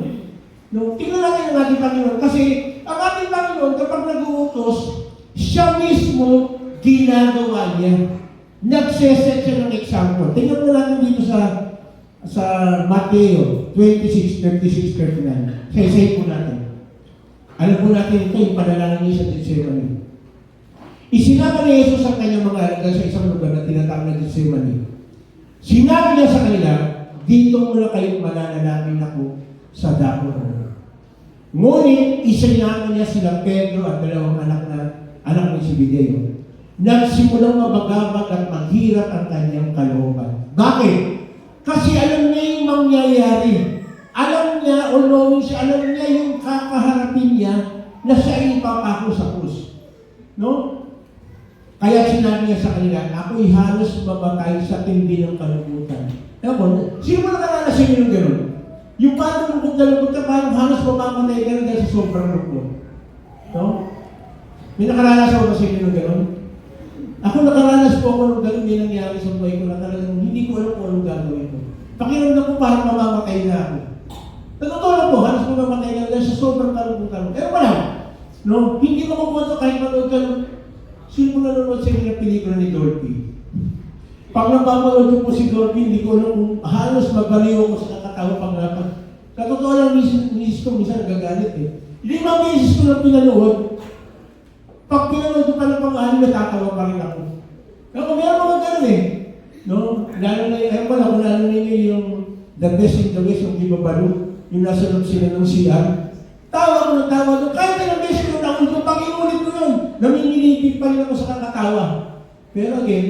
No? Tingnan natin ang ating Panginoon. Kasi ang ating Panginoon, kapag nag-uutos, siya mismo ginagawa niya. Nagseset siya ng example. Tingnan mo natin dito sa Mateo 26:36-39. Say po natin. Alam po natin ito, yung panalangin niya sa Gethsemane. Isinama ni Jesus ang kanyang mga alagad sa isang lugar na tinatawag na Gethsemane. Sinabi niya sa kanila, dito muna kayong mananalangin ako sa dako. Ngunit isinama niya sila Pedro at dalawang anak ni Zebedeo. Nagsimulang mabagabag at maghirap ang kanyang kalooban. Bakit? Kasi alam niya yung mangyayari. Alam niya, o knowing siya, alam niya yung kakaharapin niya na siya ay ipapako sa krus. No? Kaya sinabi niya sa kanila, ako'y halos mabatay sa tindi ng kalungkutan. Ewan, sino mo nakaranas sa inyo ng gano'n? Yung parang lungkot ka, parang halos mamamatay ka na dahil sa sobrang lungkot. No? May nakaranas ako sa inyo ng gano'n? Ako nakaranas po ako ng gano'n, may nangyari sa buhay ko na talagang hindi ko alam kung anong gagawin ko. Pakiramdam ko parang mamamatay na ako. Natutulog po, halos mamamatay ka na dahil sa sobrang kalungkutan. Pero wala. No? Hindi ko mabuto kahit manood ka. Sino mo nanonood sa inyo ng pelikula ni Dorothy? Pag napapanood ko po si Dorothy, hindi ko alam kung halos mabaliw ako sa kakatawa pag Sa totoo lang, misis ko minsan nagagalit eh. 5 beses ko lang pinanood. Pag pinanood ko pa ng pang-anim, natatawa pa rin ako. Ako, meron mga ganun eh. No? Lalo na yung, kung lalo na yung The Best in the West, yung Di Babalo, yung nasa loob sila ng CR. Tawa ko ng tawa doon. Kahit ilang beses ko na ako, pag inulit ko yun, namimilipit pa rin ako sa kakatawa. Pero again,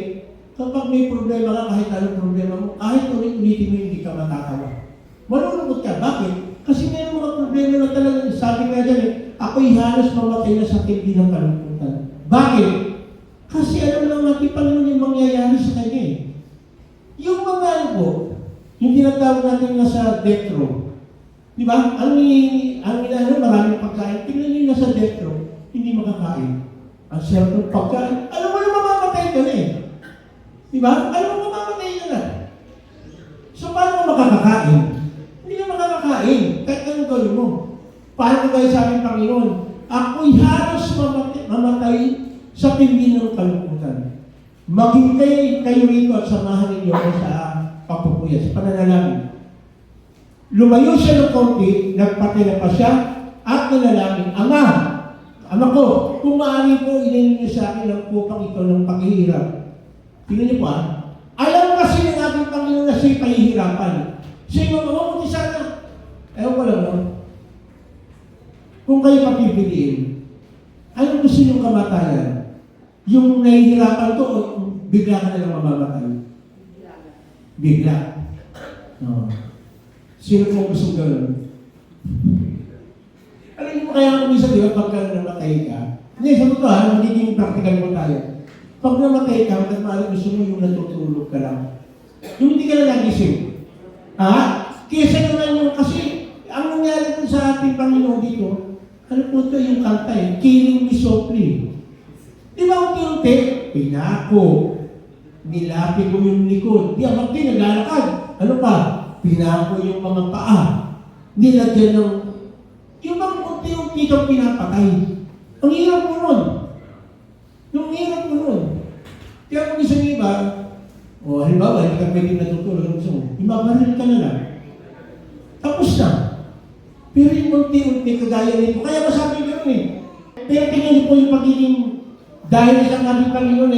kapag may problema ka, kahit anong problema mo, kahit ulit-ulitin mo, hindi ka matatawa. Malulungkot ka. Bakit? Kasi may mga problema na talaga, sabi nga dyan eh, ako'y halos mamatay na sa tindi ng kalungkutan. Bakit? Kasi alam lang natin Panginoon yung mangyayari sa kanya eh. Yung mga ano po, yung tinatawag natin nasa death row. Di ba? Ang maraming pagkain. Tingnan nyo nasa death row, hindi makakain. Ang sarap ng pagkain. Alam mo na mamamatay ka na eh. Di ba? Alam mo mamamatay ka na. So paano mo makakakain? Hindi ka makakakain. Kahit anong gawin mo. Paano kayo sa aming Panginoon? Ako'y halos mamatay sa tindi ng kalungkutan. Maghintay kayo rito at samahan ninyo ako sa pagpupuya, sa pananalangin. Lumayo siya ng konti, nagpatila pa siya, at nanalangin, Ama ko, kung maaari po, ilinin niyo sa akin ang kupang ito ng paghihirap. Tingnan niyo po alam kasi ng ating Panginoon na siya'y pahihirapan. Siya'y mamamuti sana. Ewan ko lang, no? Kung kayo papipiliin, anong gusto niyong kamatayan? Yung nahihirapan to, o bigla ka na lang mamamatay? Bigla. No. Sino po gusto gano'n? Alam niyo kaya kung minsan, di ba, pagka namatay ka, hindi, sa totoo magiging practical mo tayo. Pag namatay ka, maaaring gusto mo yung natutulog ka lang. Yung hindi ka na nagising. Kesa naman yung, kasi, ang nangyari po sa ating Panginoon dito, ano po ito yung kanta eh, Killing Me Softly. Di ba unti-unti? Pinako. Nilapi ko yung likod. Di abang din, naglalakad. Ano pa? Pinako yung mga paa. Nilagyan ng... Yung bang unti-unti kang pinapatay. Ang hirap mo nun. Yung hirap mo nun. Kaya kung isang iba, halimbawa, hindi ka pwedeng natutulog. Ibabaril ka na lang. Tapos na. Pero yung unti-unti kagaya nito. Kaya masabi ko eh. Pero tingnan niyo po yung pagiging dahil isang aming Panginoon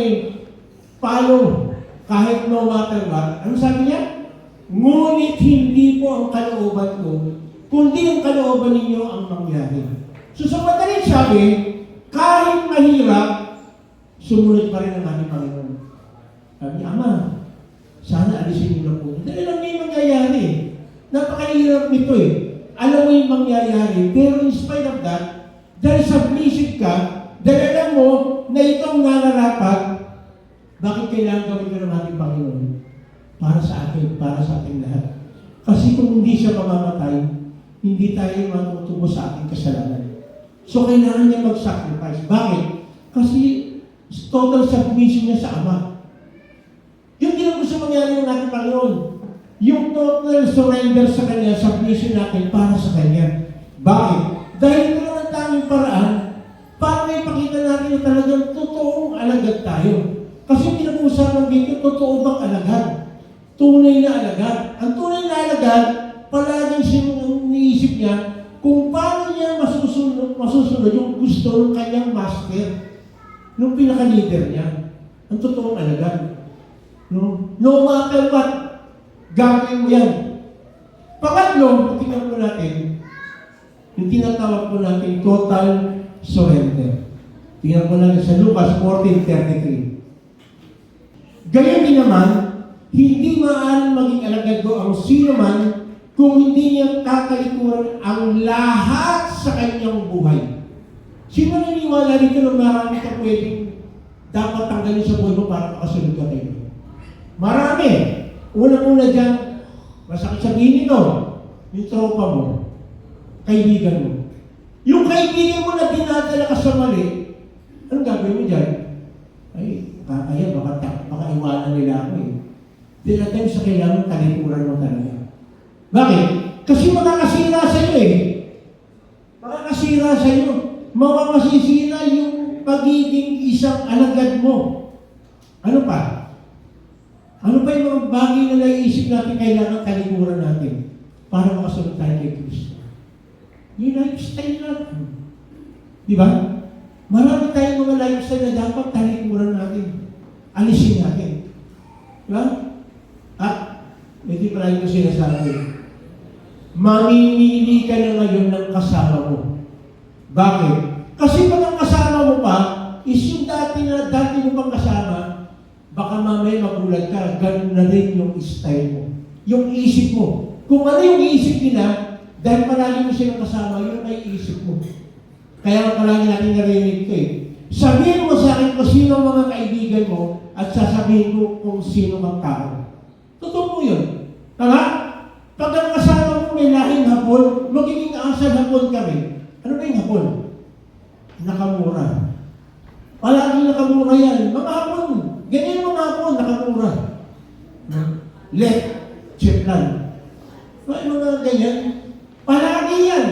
follow kahit no matter what. Ano sabi niya? Ngunit hindi po ang kalooban ko, kundi ang kalooban ninyo ang mangyari. So sa madaling sabi, kahit mahirap, sumunod pa rin ang aming Panginoon. Sabi, Ama, sana alisin niyo na po. Dahil lang yung mangyayari. Napakahirap nito eh. Alam mo yung mangyayari, pero in spite of that, dahil submissive ka, dahil alam mo na itong nararapat, bakit kailangan gawin ko ng ating Panginoon? Para sa atin, para sa ating lahat. Kasi kung hindi siya mamamatay, hindi tayo matutubo sa ating kasalanan. So kailangan niya mag-sacrifice. Bakit? Kasi total submission niya sa Ama. Yung din ang gusto mangyari ng ating Panginoon. Yung total surrender sa Kanya, submission natin para sa Kanya. Bakit? Dahil ito lang ang tanging paraan para ipakita natin na talagang totoong alagad tayo. Kasi pinag-uusapan dito, totoo bang alagad? Tunay na alagad. Ang tunay na alagad, palaging iniisip niya kung paano niya masusunod yung gusto ng kanyang master, nung pinaka-leader niya. Ang totoong alagad. No matter what, gagawin mo yan. Pangatlo, tingnan po natin, yung tinatawag po natin total surrender. Tingnan po natin sa Lucas 14:33. Gayon din naman, hindi maaaring maging alagad ko ang sino man kung hindi niya tatalikuran ang lahat sa kanyang buhay. Sino naniniwala dito na marami ka pwedeng dapat tanggalin sa buhay mo para makasunod ka kayo? Marami. Unang-una dyan, masakit sabihin ito, yung tropa mo, kaibigan mo. Yung kaibigan mo na dinadala ka sa mali, anong gagawin mo dyan? Ay, kaya baka iwanan nila ako eh. Dinatay sa kailangan talikuran mo talaga. Bakit? Kasi makakasira sa iyo eh. Makakasira sa iyo. Makakasisira yung pagiging isang alagad mo. Ano pa? Ano pa yung mga bagay na naiisip natin kailangan talikuran natin? para makasunod tayo kay Kristo. Yung lifestyle natin. Di ba? Marami tayong mga lifestyle na dapat talikuran natin. Alisin natin. Di ba? Hindi pa lang ito sinasabi. Mamimili ka na ngayon ng kasama mo. Bakit? Kasi pag ang kasama mo pa, is yung dati mo pang kasama, baka mamaya magulat ka, ganun na rin yung style mo. Yung isip mo. Kung ano yung isip nila, dahil palagi mo silang kasama, yun ay isip mo. Kaya palagi natin narinig ko eh. Sabihin mo sa akin kung sino ang mga kaibigan mo at sasabihin ko kung sino ang tao. Totoo mo yun. Tama? Pag ang kasama mo may lahing hapon, magiging asal hapon ka rin. Ano ba yung hapon? Nakamura. Palagi nakamura yan. Mga hapon. Ganyan mga hapon, nakamura. Let, cheap lang. Mga ganyan. Palagi yan.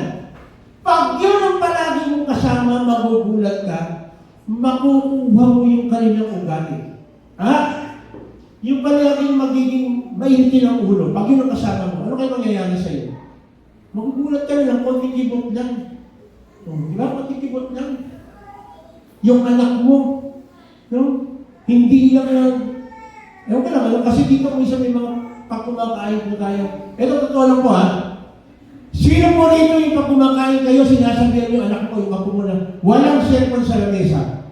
Pag yun ang palagi mong kasama, magugulat ka, makukuha mo yung kanilang ugali. Ha? Yung palaging magiging mainti ng ulo, pag yun ang kasama mo, ano kayo mangyayari sa'yo? Magugulat ka na lang, konting kibot lang. Di ba? Konting kibot lang. Yung anak mo, no? Hindi lang yan. Ewan ka lang, kasi dito kung isa may mga pagkumakain po tayo. Ito, totoo lang po ha. Sino po rito yung pag kumakain kayo, sinasabihan yung anak ko, yung ako muna, walang cellphone sa lamesa.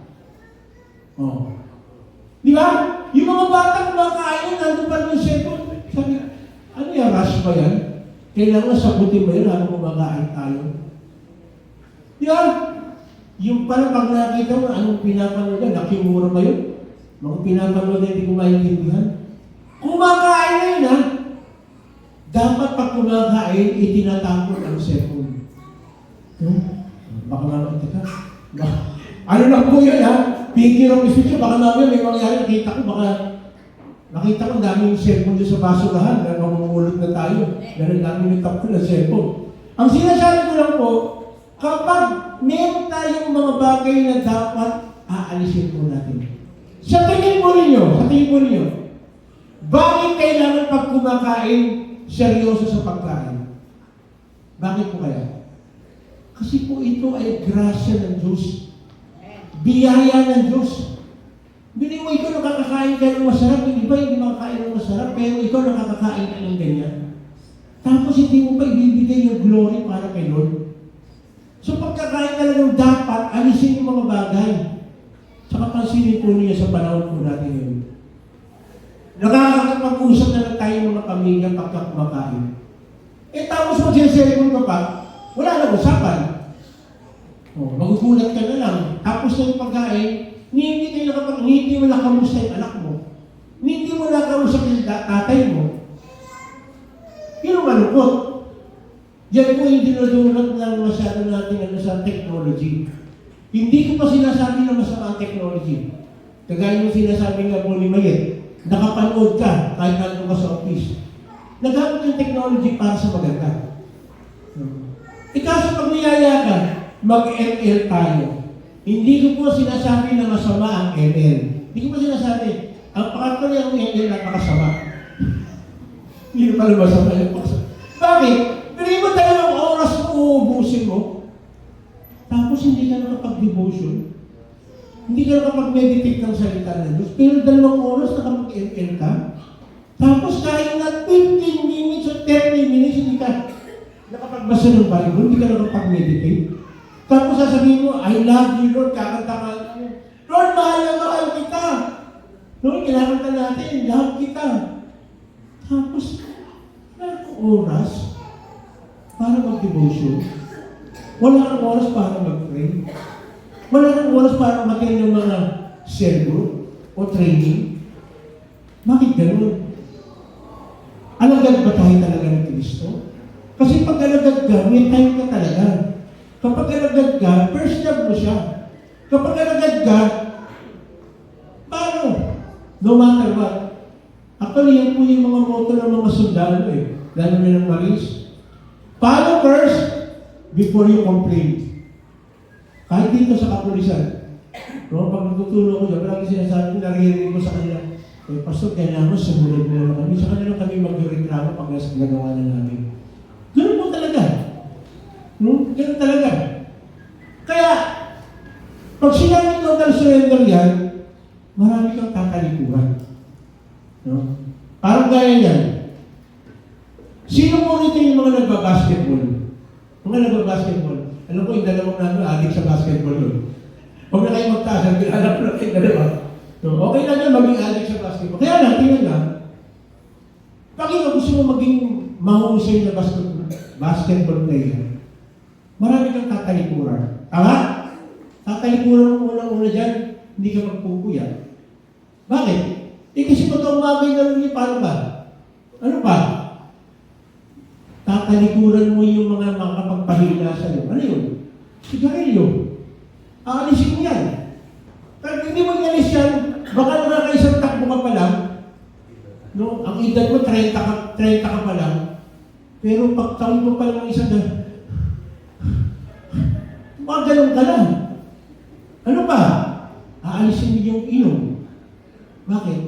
Oh. Di ba? Yung mga bata kumakain, nandun pa yung cellphone. Sabi, ano yan, rush ba yan? Kailangan sagutin mo yun, habang kumakain tayo. Di ba? Yung pala pag nakita mo, anong pinapanood yan, nakimura ba yun? Mga pinapanood na hindi ko maintindihan. Kumakain na yun, ha? Dapat pag kumakain, itinatapon ang cellphone. Baka naman, teka. Ano lang po yan, ha? Pinky ng isip baka namin may mangyari, nakita ko daming cellphone doon sa basurahan, na mamumulot na tayo. Ganun namin yung tapon ng cellphone. Ang sinasabi ko lang po, kapag meron tayong mga bagay na dapat aalisin po natin. Sa tingin po ninyo, bakit kailangan pag kumakain, seryoso sa pagkain? Bakit po kaya? Kasi po ito ay grasya ng Diyos. Biyaya ng Diyos. Bili mo ikaw nakakakain ka ng masarap, yung iba hindi makakain ng masarap, pero ikaw nakakakain ka ng ganyan. Tapos hindi mo pa ibibigay yung glory para kay Lord. So pagkakain talagang dapat, alisin yung mga bagay. Saka pansinin po niya sa panahon po natin ngayon. Nakakapag-usap na lang tayo mga pamilya pagka kumakain. Tapos mag-cellphone ka pa, wala na usapan. Magugulat ka na lang. Tapos na yung pagkain, hindi mo nakamusta yung anak mo. Hindi mo nakamusta yung tatay mo. Yun ang malukot. Yan po yung dinudulot ng masyado natin sa technology. Hindi ko pa sinasabi na masama ang technology. Kagaya yung sinasabi nga po ni Mayet, nakapanood ka kahit nandun ka sa office. Nagamit yung technology para sa maganda. Kaso pag niyaya ka, mag-ML tayo. Hindi ko po sinasabi na masama ang ML. Hindi ko po sinasabi. Ang pangatlo niya ang ML napakasama. Hindi ko pala masama yung pakasama. Bakit? Pero mo tayo ng oras mo uubusin mo. Tapos hindi ka nakapag-devotion. Hindi ka nakapag-meditate ng salita ng Diyos. Pero 2 oras nakapag-ML ka. Tapos kahit na 15 minutes o 30 minutes, hindi ka nakapagbasa ng Bible, hindi ka nakapag-meditate. Tapos sasabihin mo, I love you, Lord, kakanta ka. Lord, mahal kita. Lord, kinakanta natin, love kita. Tapos, wala kang oras para mag-devotion. Wala kang oras para mag-pray. Wala kang oras para mag-attend ng mga cell group o training. Bakit gano'n? Alagad ba tayo talaga ng Kristo? Kasi pag alagad ka, may time ka talaga. Kapag alagad ka, first job mo siya. Kapag alagad ka, paano? No matter what. Actually, yan po yung mga motto ng mga sundalo eh. Lalo na ng Marines. Paano first? Before you complain. Kahit dito sa kapulisan. No, pag nagtutulong ko dyan, palagi sinasabi, naririnig ko sa kanila, Pastor, kailangan sumunod mo naman kami. Sa kanila kami mag-reklamo pag nagawa na namin. Ganun talaga. Kaya, pag sinabi total surrender yan, marami kang tatalikuran. No? Parang gaya yan. Sino mo rito yung mga nagbabasketball? Mga nagbabasketball. Alam ko yung dalawang namin, adik sa basketball yun. Huwag na kayo magtaas, ang pinalap na kayo dalawa. So, okay na dyan maging adik sa basketball. Kaya lang, tingnan na, pag ikaw gusto mo maging mahusay na basketball player, marami kang tatalikuran. Tama? Tatalikuran mo unang-una dyan, hindi ka magpupuya. Bakit? Kasi pag umagay na rin paano ba? Ano ba? Tatalikuran mo yung mga makapagpahina sa'yo. Ano yun? Sigarilyo. Aalisin mo yan. Pero hindi mo inalis yan, baka nakakaisang takbo ka pa lang, no? Ang edad mo, 30 ka pa lang, pero pag taon mo pa lang isang ganun ka lang. Ano ba? Aalisin mo yung inom. Bakit?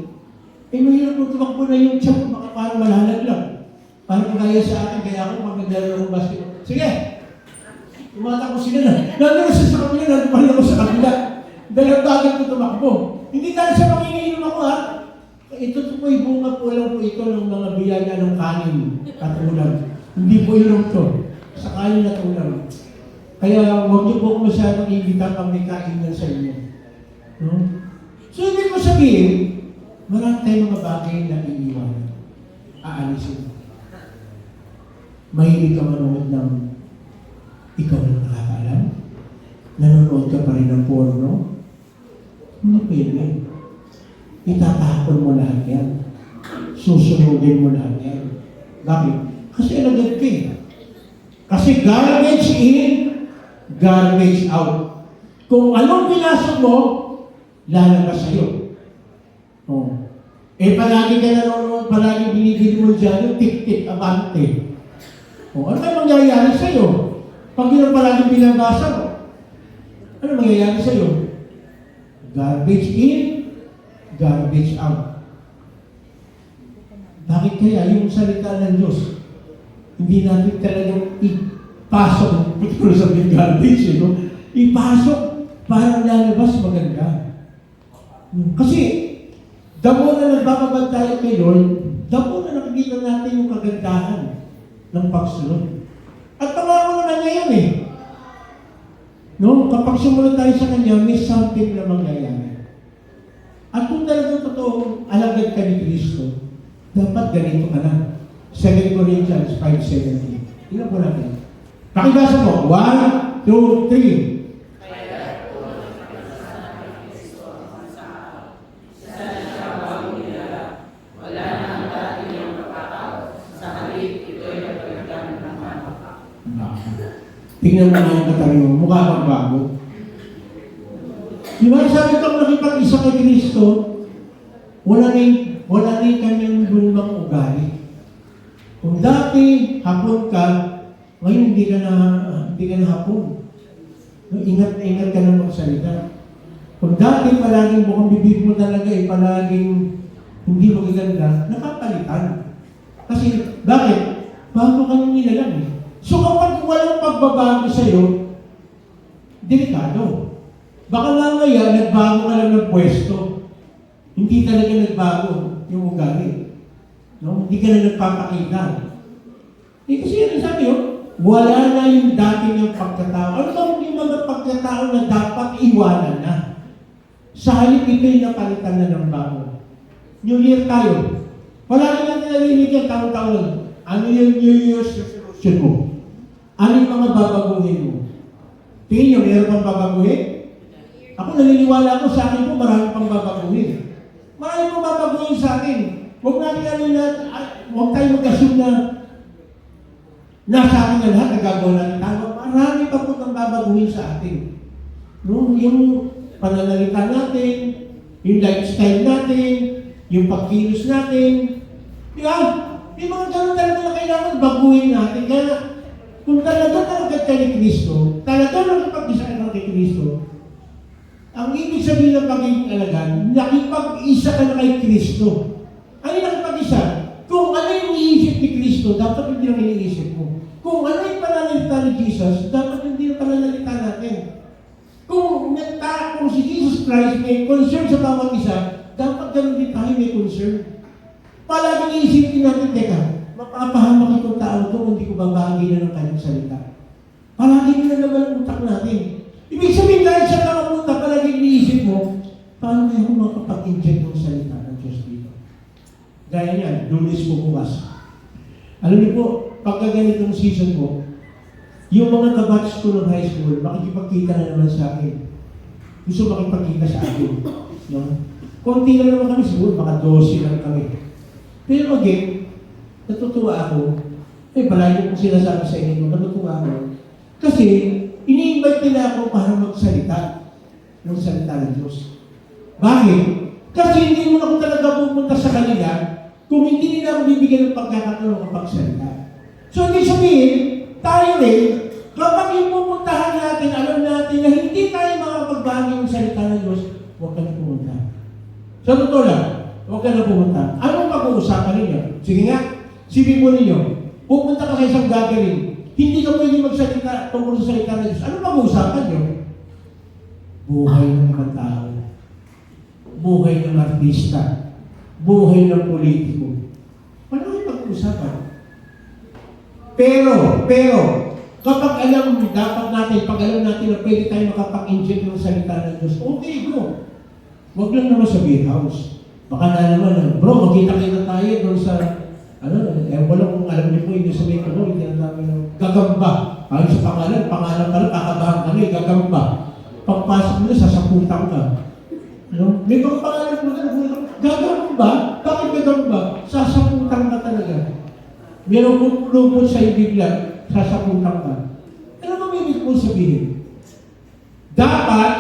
Mahirap mo tumakbo na yung tiyan, baka parang malalaglag. Parang kaya sa akin, kaya ako magdadala ng basketball. Sige! Tumatakbo sila na. Nandun sa kabila, nandun pa rin ako sa kabila. Dahil bagay ko tumakbo. Hindi dahil sa manginginom ako ha. Ito po yung bunga po lang po ito ng mga biyaya ng kanin at ulam. Hindi po inom to. Sa kanin at ulam. Kaya huwag niyo po masyadong ibita pag may kainan sa inyo. No? So, ibig ko sabihin, marami tayong mga bagay na iiwanan. Aalisin. Mahilig ka manood ng ikaw na nakakaalam? Nanonood ka pa rin ng porno? Hindi pwede. Itatapon mo lahat yan. Susunugin mo lahat yan. Bakit? Kasi alagad ka eh. Kasi garbage in, garbage out. Kung anong pinasok mo, lalabas sa'yo. Oh. Palagi ka nanonood, palagi binibili mo dyan yung tik-tik, abante. Ano kayo mangyayari sa'yo? Pag yun ang palagi binabasa mo, ano mangyayari sa'yo? Garbage in, garbage out. Bakit kaya yung salita ng Diyos, hindi natin talagang ipasok, pagkakalo sa garbage, ipasok para lalabas maganda. Kasi, damo na nagbababad tayo kay Lord, damo na nakikita natin yung kagandahan ng pagsunod. At pangako naman niya yun eh. No? Kapag sumunod tayo sa Kanya, may something na mangyayari. At kung talagang totoo, alagad ka ni Kristo, dapat ganito ka na. 2 Corinthians 5:17. Tingnan po natin. Pakibasa mo. 1, 2, 3. Tingnan mo nga yung katabi mo, mukha kang bago. Di ba, sabi kang nakipag-isa kay Kristo, wala rin kanyang lumang ugali. Kung dati, hapon ka, ngayon hindi ka na hapon. Ingat na ingat ka na magsalita. Kung dati, palaging mukhang bibig mo talaga palaging hindi magaganda, nakapalitan. Kasi, bakit? Bago ka nung nilalang eh. So kapag walang pagbabago sa'yo, delikado. Baka nga ngayon, nagbago ka lang ng pwesto. Hindi talaga nagbago yung ugali. No? Hindi ka na nagpapakita. Kasi yan sabi wala na yung dati ng pagkatao. Ano ba yung mga pagkatao na dapat iwanan na? Sa halip ito'y napalitan na ng bago. New Year tayo. Wala na natin narinig yung taon-taon. Ano yung New Year's resolution mo? Ano yung mga babaguhin mo? Tingin nyo, meron pang babaguhin? Ako naniniwala ko sa akin po, marami pang babaguhin. Marami pang babaguhin sa akin. Huwag natin huwag tayo mag-assume na nasa akin na lahat, nagagawa natin tayo. Marami pa po kang babaguhin sa atin. No? Yung pananalita natin, yung lifestyle natin, yung pagkilos natin. Di ba? Yung mga ganun talaga na kailangan baguhin natin. Kaya kung talaga ka ni Kristo, talaga nakipag-isa ka kay Kristo, ang ibig sabihin ng pagiging alagan, nakipag-isa ka na kay Kristo. Ano yung nakipag-isa? Kung ano yung iniisip ni Kristo, dapat hindi lang iniisip mo. Kung ano yung pananalita pananalita ni Jesus, dapat hindi yung pananalita natin. Kung si Jesus Christ may concern sa bawat isa, dapat ganun din tayo may concern. Palaging iisipin natin, teka, mapapahamak itong tao ito kung hindi ko babahagi na ng kanyang salita. Palaging na naman ang utak natin. Ibig sabihin dahil sa nakapunta, palaging iniisip mo, paano kaya ako makapag-inject ng salita ng Diyos dito? Gaya niyan, Lunes po bukas. Alam niyo po, pagka ganitong season po, yung mga kabatch ko ng high school, makikipagkita na naman sa akin. Gusto makipagkita sa akin. No? Konti lang naman kami, siguro baka 12 lang kami. Pero again, natutuwa ako. Palagi ko sinasabi sa inyo, natutuwa ako. Kasi, ini-invite nila ako para magsalita ng salita ng Diyos. Bakit? Kasi hindi mo ako talaga pupunta sa kanila kung hindi nila ako bibigyan ng pagkakataon kapag salita. So, hindi sabihin, tayo rin, kapag yung pupuntahan natin, alam natin na hindi tayo makapagbahagi ng salita ng Diyos, huwag ka na pumunta. Sa totoo lang, huwag ka na pumunta. Anong pag-uusapan ninyo? Sige nga, sipin mo ninyo, pupunta ka sa isang gathering, hindi ka pwede magsalita tungkol sa salita ng Diyos. Anong pag-uusapan nyo? Buhay ng mga tao. Buhay ng artista. Buhay ng politiko. Ano yung pag-uusapan? Pero, kapag alam, dapat natin, pag alam natin na pwede tayo makapag-inject ng salita ng Diyos, okay, go. Huwag lang naman sa beer house. Baka na naman, bro, magkita-kita tayo doon sa, wala kung alam niyo po, hindi sabihin ko, hindi na namin, gagamba. Ayun sa pangalan pa lang, kakabahan kami, gagamba. Pagpasok mo na, sasaputan ka. May mga pangalan mo na, gagamba? Bakit gagamba? Sasaputan ka talaga. Meron kong lupot sa ibiglan, sasaputan ka. Ano ba may ibig mong sabihin? Dapat,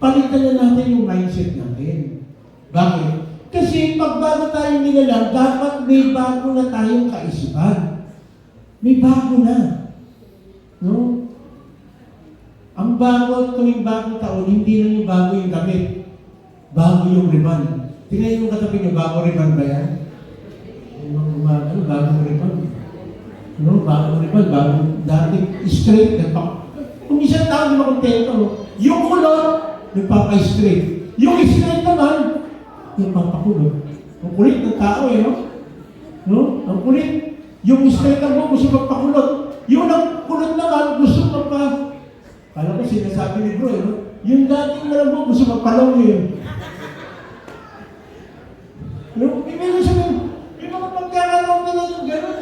palitan na natin yung mindset natin. Bakit? Kasi pag bago tayo nilalang, dapat may bago na tayong kaisipan. May bago na. No? Ang bago tuwing bagong taon, hindi lang yung bago yung damit. Bago yung ribbon. Tingnan yung katabi niyo, bago ribbon ba yan? Bagong ribbon. Bagong ribbon, bagong dati, straight. Kung isang tao, di makontento. Yung kulot, nagpapa-straight. Yung straight naman, nagpapakulot. Ang kulit ng tao no? Ang kulit. Yung straight ang gusto magpakulot. Yung kulot naman, gusto magpa... Kala ko sinasabi ni bro, yung dating malambot, gusto magpalong yun. May mga pagkakaroon na lang yung gano'n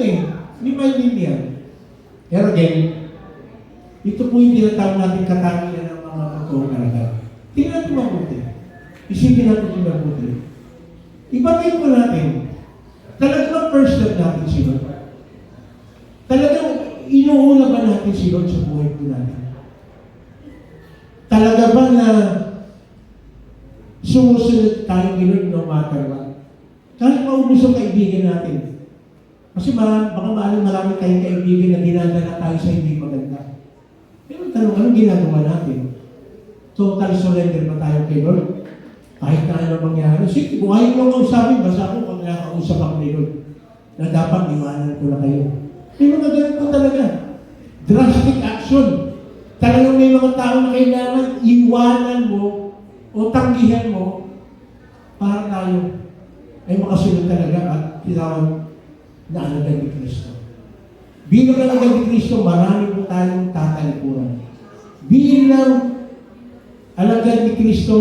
Hindi maintindihan. Pero again, ito po yung tinatawag natin katangian ng mga totoong talaga. Tingnan natin mabuti. Isipin natin yung mabuti. Ibatin po natin. Talagang first love natin si Lord. Talagang inuuna ba natin si Lord sa buhay po natin? Talaga ba na sumusunod tayo kay Lord no matter what? Kahit maubos ang kaibigan natin. Kasi baka marami tayong kaibigan na dinadala tayo sa hindi maganda. Pero tanong, anong ginagawa natin? Total surrender ba tayo kay Lord? Kahit na ano mangyari. Sige, buhayin ko ang usapin. Basta ako pag nakakausap ako kay Lord na dapat iwanan ko na kayo. May mga ganun po talaga. Drastic action. Talagang may mga tao na kailangan iwanan mo o tanggihan mo para tayo ay makasunod talaga at tinawag na alagad ni Kristo. Bilang alagad ni Kristo, marami po tayong tatalikuran. Bilang alagad ni Kristo,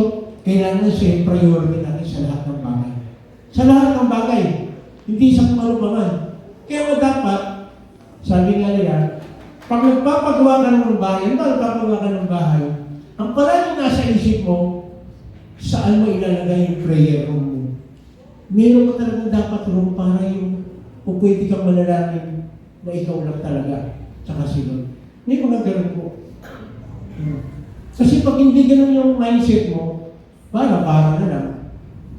kailangan siya priority natin sa lahat ng bagay. Sa lahat ng bagay, hindi sa kumalubangan. Kaya dapat, sabi nga nila, pag nagpapagawa ka ng bahay, nagpapagawa ka ng bahay, ang palagi nasa isip mo, saan mo ilalagay yung prayer room mo. Meron ka talagang dapat room para yung kung pwede kang malalangin na ikaw lang talaga tsaka si Lord. May mga ganun po. Kasi pag hindi ganun yung mindset mo, para na lang.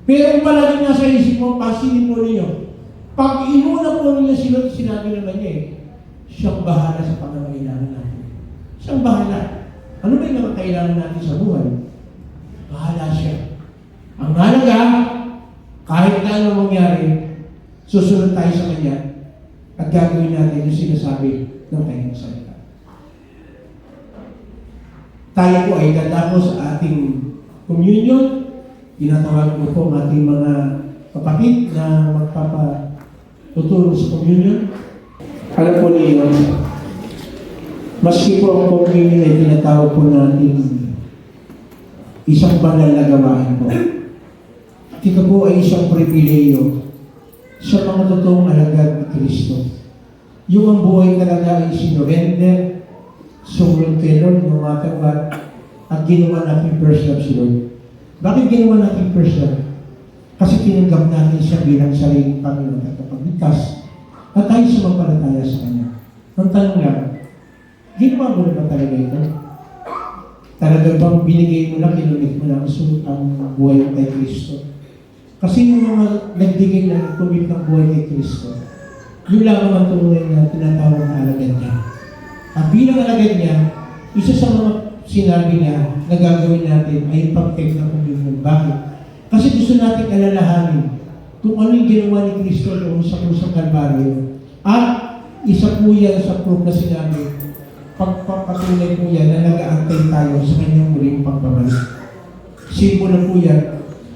Pero kung palagi nasa isip mo, pasinin mo niyo. Pag inuna po niya si Lord, sinabi naman niya siyang bahala sa pangangailangan natin. Siyang bahala. Ano ba yung kailangan natin sa buhay? Bahala siya. Ang halaga, kahit na ano mangyari, susunod tayo sa Kanya at gagawin natin yung sinasabi ng kanyang salita. tayo po ay dadako sa ating communion. Tinatawag ko po ang ating mga kapatid na magpapatutulong sa communion. Alam po niyo, maski po ang communion ay tinatawag po natin isang banal na gawain po. Ito po ay isang pribileyo sa mga totoong alagad ni Kristo. Yung ang buhay talaga ay sinurrender, sumunod kay Lord, no matter what, at ginawa natin first love si Lord. Bakit ginawa natin first love? Kasi tinanggap natin siya bilang sariling Panginoon at kapagligtas at tayo sumampalataya sa Kanya. Ang tanong lang, ginawa mo na ba talaga ito? Talaga bang binigay mo na, kinunit mo na ang buhay mo kay Kristo? Kasi yung mga nagbigay na kumit ng buhay kay Kristo, yun lang ang tunay na tinatawag na alagad niya. At bilang alagad niya, isa sa mga sinabi niya na gagawin natin ay pag-take na communion. Bakit? Kasi gusto natin alalahanin kung ano yung ginawa ni Kristo noong sa Krusang Kalbaryo. At isa po yan sa proof na sinabi, pagpapatunay po yan na nag-aantay tayo sa kanyang muling pagbabalik. Simbolo po yan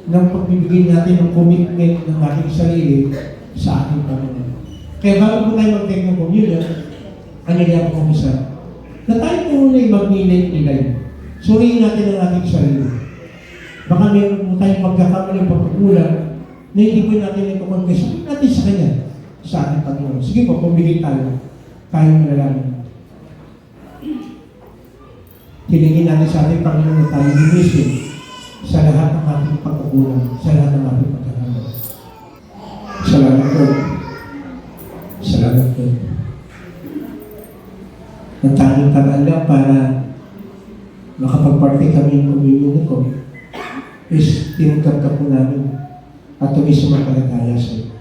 ng pagbibigay natin ng commitment ng ating sarili sa ating Panginoon. Kaya bago po tayo mag-take ng communion, ano yan po isa? Na tayo po muna ay mag-nilay-nilay. Suriin natin ang ating sarili. Baka meron po tayong pagkakamalang pagkukulang na hindi po natin ito-confess. Sabihin natin sa Kanya, sa ating Panginoon. Sige po, pumigil tayo. Tayo malalaman. Hilingin natin sa ating Panginoon na tayo linisin sa lahat ng ating pagkukulang, sa lahat ng ating pagkakamali. Salamat po. Salamat po. Ang tanging paraan lang para makapag-party kami ng communion ko is tinutag ka po namin at tuloy sumampalataya sa iyo.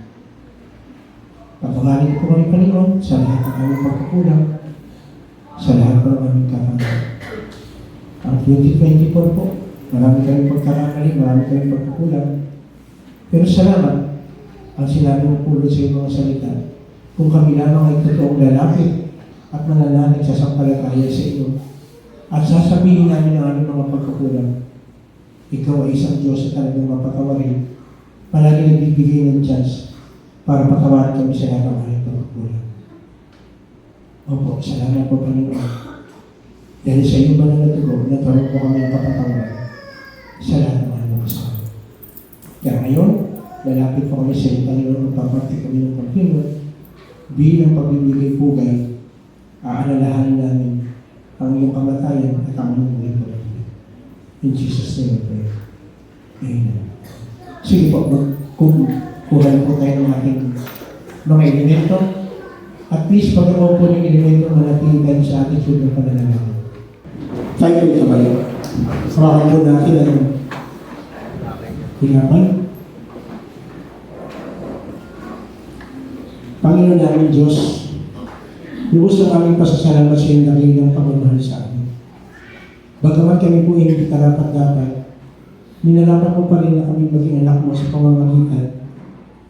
Patawarin po kami, Panginoon, sa lahat ng aming pagkukulang, sa lahat ng aming kakamali. Ang 2024 po, marami kayong pagkakamali, marami kayong pagkukulang. Pero salamat, ang sinabi mo pulot sa iyong mga salita, kung kami lamang ay totoong lalapit at mananalig sa sampalataya sa iyo, at sasabihin namin ang aming mga pagkukulang, ikaw ay isang Diyos at talagang mapatawarin, palagi nagbibigay ng chance para patawarin kami sa lahat ng aming pagkukulang. Opo, salamat po, Panginoon. Dahil sa iyo ba na natugo, nagkaroon po kami ang kapatawaran sa lahat ng aming kasama. Kaya ngayon, lalapit po kami sa iyo, Panginoon, magpaparte kami ng Panginoon, bilang pagbibigay pugay, aalalahanin namin ang iyong kamatayan at ang iyong muling pagkakulang. In Jesus' name, I pray. Amen. Sige po, kuhan po tayo ng ating mga elemento. At please, pag-awa po ng elemento, manatili tayo sa attitude ng pananalaman. Tayo po ito kayo. Hawakan po natin ang hinapan. Panginoon namin Diyos, lubos ng aming pasasalamat sa iyong dakilang pagmamahal sa amin. Bagamat kami po ay hindi karapat-dapat, minalapat mo pa rin na kami maging anak mo sa pamamagitan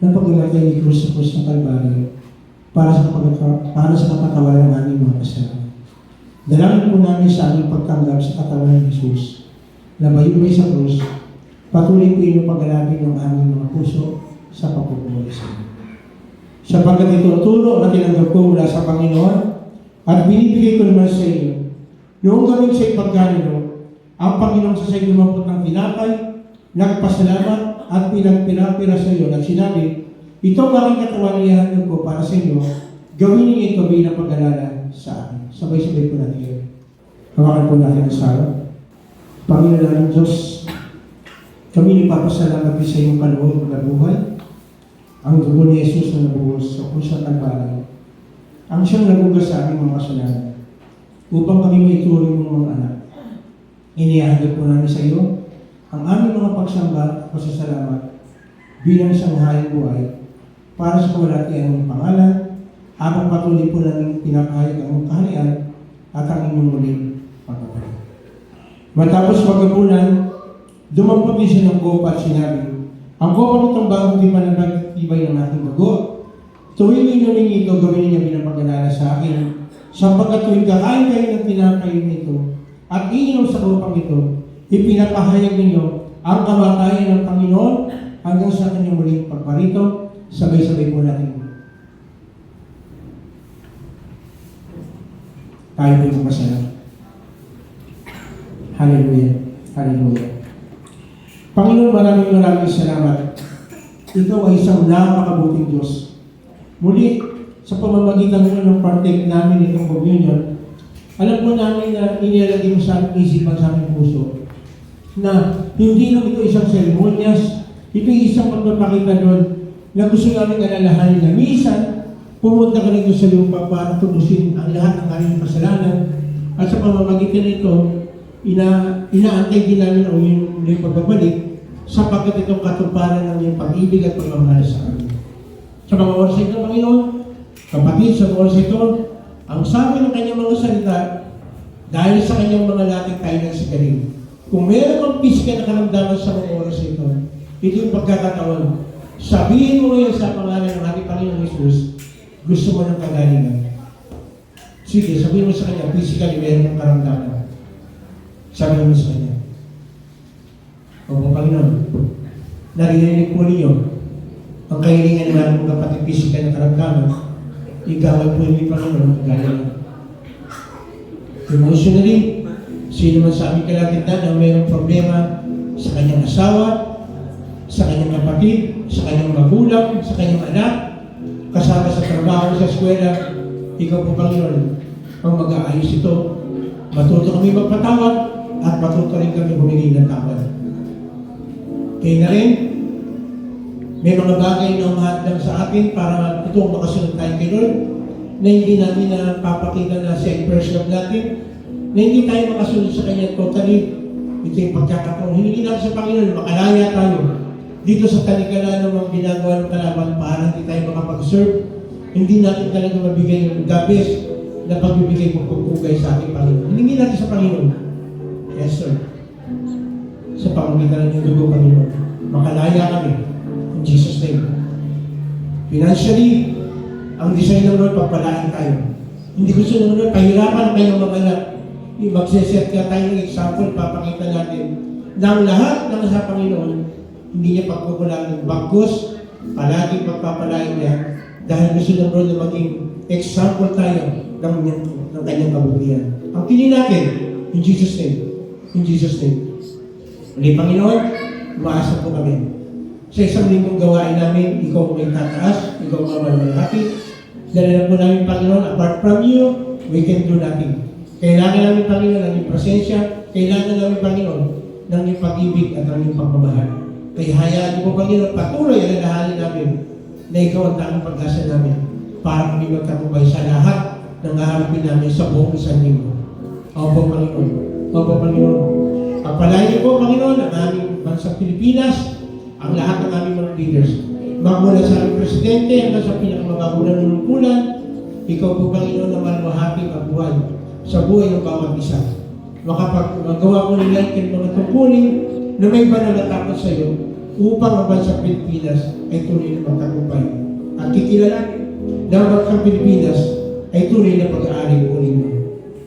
ng pagkamatay ni Cruz sa Cruz ng Kalbaryo para sa kapatawaran ng aming mga kasalanan. Dalangin po namin sa aming pagtanggap sa katawan ng Jesus na bayubay sa krus, patuloy po inyong paglalapin ng aming mga puso sa pagpupuli sa inyo. Sapagkat ito turo na tinanggap ko mula sa Panginoon at binibigay ko naman sa iyo. Noong gawin sa ipagganilo, ang Panginoon sa sa'yo lumapot ng tinapay, nagpasalamat at pinagpira-pira sa iyo at sinabi, ito ang aking katawan niyahan ko para sa inyo, gawin niyo ito bilang pag-alala sa akin. Sabay-sabay po natin yun. Hawakan po natin ang sara. Panginoon namin Diyos, kami nagpapasalamat sa iyong kaluwag na buhay. Ang dugo ni Jesus na nabuhos sa krus ng Kalbaryo, ang siyang nagugas sa aming mga kasalanan, upang kami maituring ng mga anak. Iniahagad po namin sa iyo ang aming mga pagsamba at pasasalamat bilang isang hayang buhay para sa kamalatian ng pangalan, habang patuloy po namin pinapahayag ang kaharian at ang inyong muling pagkabalik. Matapos pagkapunan, dumampot din siya ng kopa at sinabi, ang kopa nitong bagong tibay ng ating dugo, tuwing inumin ito, gawin niya bilang pag-alala sa akin, sapagkat tuwing kakain kayo ng tinapay nito at iinom sa kupang ito, ipinapahayag ninyo ang kamatayan ng Panginoon hanggang sa kanyang muling pagparito. Sabay-sabay po natin. Tayo po yung masaya. Hallelujah. Hallelujah. Panginoon, maraming salamat. Ikaw ay isang napakabuting Diyos. Muli, sa pamamagitan ng partake namin itong communion, alam mo namin na inilalagay mo sa aming isipan, sa aming puso, na hindi lang ito isang seremonyas, ito isang pagpapakita doon na gusto namin alalahanin na minsan, pumunta ka rin sa lupa para tubusin ang lahat ng aming kasalanan, at sa pamamagitan nito, inaantay din namin ang iyong pagbabalik sapagkat itong katuparan ng iyong pag-ibig at pagmamahal sa amin. Sa mga oras ito, Panginoon, kapatid, sa oras ito, ang sabi ng kanyang mga salita, dahil sa kanyang mga laking tayo ng sigaring. Kung meron kang pisikal na karamdaman sa mga oras ito, ito yung pagkakataon. Sabihin mo ngayon sa pangalan ng ating Panginoong Jesus, gusto mo ng kagalingan. Sige, sabihin mo sa kanya, physically meron kang karamdaman. Sabihin mo sa kanya. Opo, Panginoon, naririnig po niyo ang kahilingan namin mga kapatid physical na karamdaman. Igawal po yung Panginoon ang kagalingan. Emotionally, sino man sa aming kalagitnaan na mayroong problema sa kanyang asawa, sa kanyang kapatid, sa kanyang magulang, sa kanyang anak, kasama sa trabaho, sa eskwela, ikaw po, Panginoon, ang mag-aayos ito. Matuto kami magpatawad at matuto rin kami humingi ng tawad. Kaya na rin, may mga bagay na umahadlang sa atin para itong makasunod tayo kay Lord, na hindi namin napapakita na sa first love natin, na hindi tayo makasunod sa Kanya totally. Ito yung pagkakataon. Hindi natin sa Panginoon, makalaya tayo dito sa talikalan ng mga ginagawa ng kalaban para hindi tayo makapag-serve. Hindi natin talaga mabigay yung the best na pagbibigay mo pagpugay sa ating Panginoon. Hindi natin sa Panginoon. Yes, sir. Sa pamamagitan ng dugo, Panginoon, makalaya kami. In Jesus' name. Financially, ang design ng Lord, pagpalain tayo. Hindi gusto ng Lord, pahirapan ang kanyang mga anak. Magseset ka tayo ng example, papakita natin na ang lahat ng nasa Panginoon, hindi niya pagkukulangan. Bagkus, palaging pagpapalain niya dahil gusto ng Lord na maging example tayo ng kanyang kabutihan. Ang pili natin, in Jesus' name. In Jesus' name. Muli, Panginoon, umaasa po kami. Sa isang linggong gawain namin, ikaw ang may tataas, ikaw ang mamalaki. Dahil na po namin, Panginoon, apart from you, we can do nothing. Kailangan namin, Panginoon, ng iyong presensya. Kailangan namin, Panginoon, ng iyong pag-ibig at ng iyong pagmamahal. Kaya hayaan niyo po, Panginoon, patuloy alalahanin namin na ikaw ang tanging pag-asa namin para kami magtagumpay sa lahat ng haharapin namin sa buong isang linggo. Opo, Panginoon. Opo, Panginoon. Pagpalain niyo po, Panginoon, ang aming bansang Pilipinas, ang lahat ng aming mga leaders. Magmula sa aming presidente hanggang sa pinakamagagulang nunungkulan, ikaw po, Panginoon, na maluwahati ang buhay sa buhay ng bawat isa. Makapagawa mo nila yung mga tungkulin na may banal na takot sa iyo upang ang bansang Pilipinas ay tunay na magtagumpay. At kikilalanin na ang bansang Pilipinas ay tunay na pag-aari po ninyo.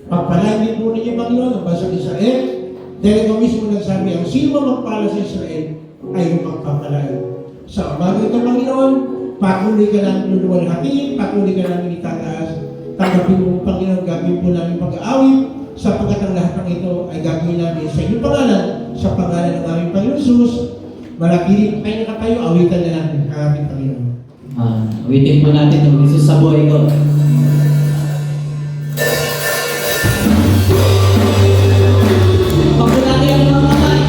Pagpalain din po ninyo, Panginoon, ang bansang Israel, dahil ikaw mismo nagsabi, ang sino magpala sa Israel ay yung magpapalain. Sa umaga ito, Panginoon, patuloy ka namin luwalhatiin, patuloy ka namin itataas. Tanggapin mo, Panginoon, gagawin po namin pag-aawit, sapagkat ang lahat ng ito ay gagawin namin sa inyong pangalan, sa pangalan ng aming Panginoon Jesus. Malapilin kayo nakatayo, awitan na natin ang aming Panginoon. Awitin po natin ang Jesus sa buhay ko. Pagpo natin ang mga kamay.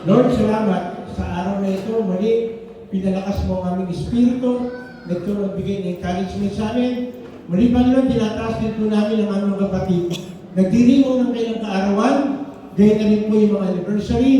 Lord, salamat sa araw na ito. Muli, pinalakas mo ang aming espiritu. Nagbigay ng encouragement sa amin. Muli, Panginoon, tinataas din po namin ang aming kapatid. Nagdiriwang ng kailang kaarawan. Gaya na rin po yung mga anniversary.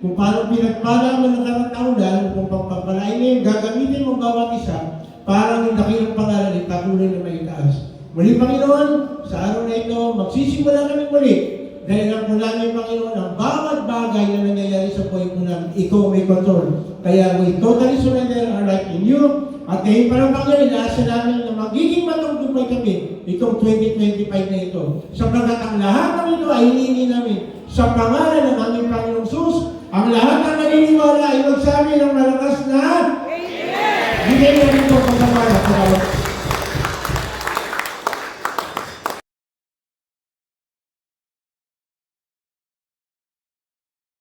Kung paano pinagpala mo ng karataunan, kung pagpapalain mo yung gagamitin mo bawat isa, parang yung dakilang pangalan ay patuloy na may itaas. Muli, Panginoon, sa araw na ito, magsisimula kami muli. Dahil ang po namin, Panginoon, ang bawat bagay na nangyayari sa buhay po namin, ikaw may control. Kaya we totally surrender our life in you. At ngayon pa lang, Panginoon, inaasa namin na magiging matagumpay kami itong 2025 na ito. Sapagkat ang lahat ng ito ay hinihingi namin sa pangalan ng aming Panginoong Sus. Ang lahat ng naniniwala ay magsabi ng malakas na Amen! Bigay namin ito pagkakala.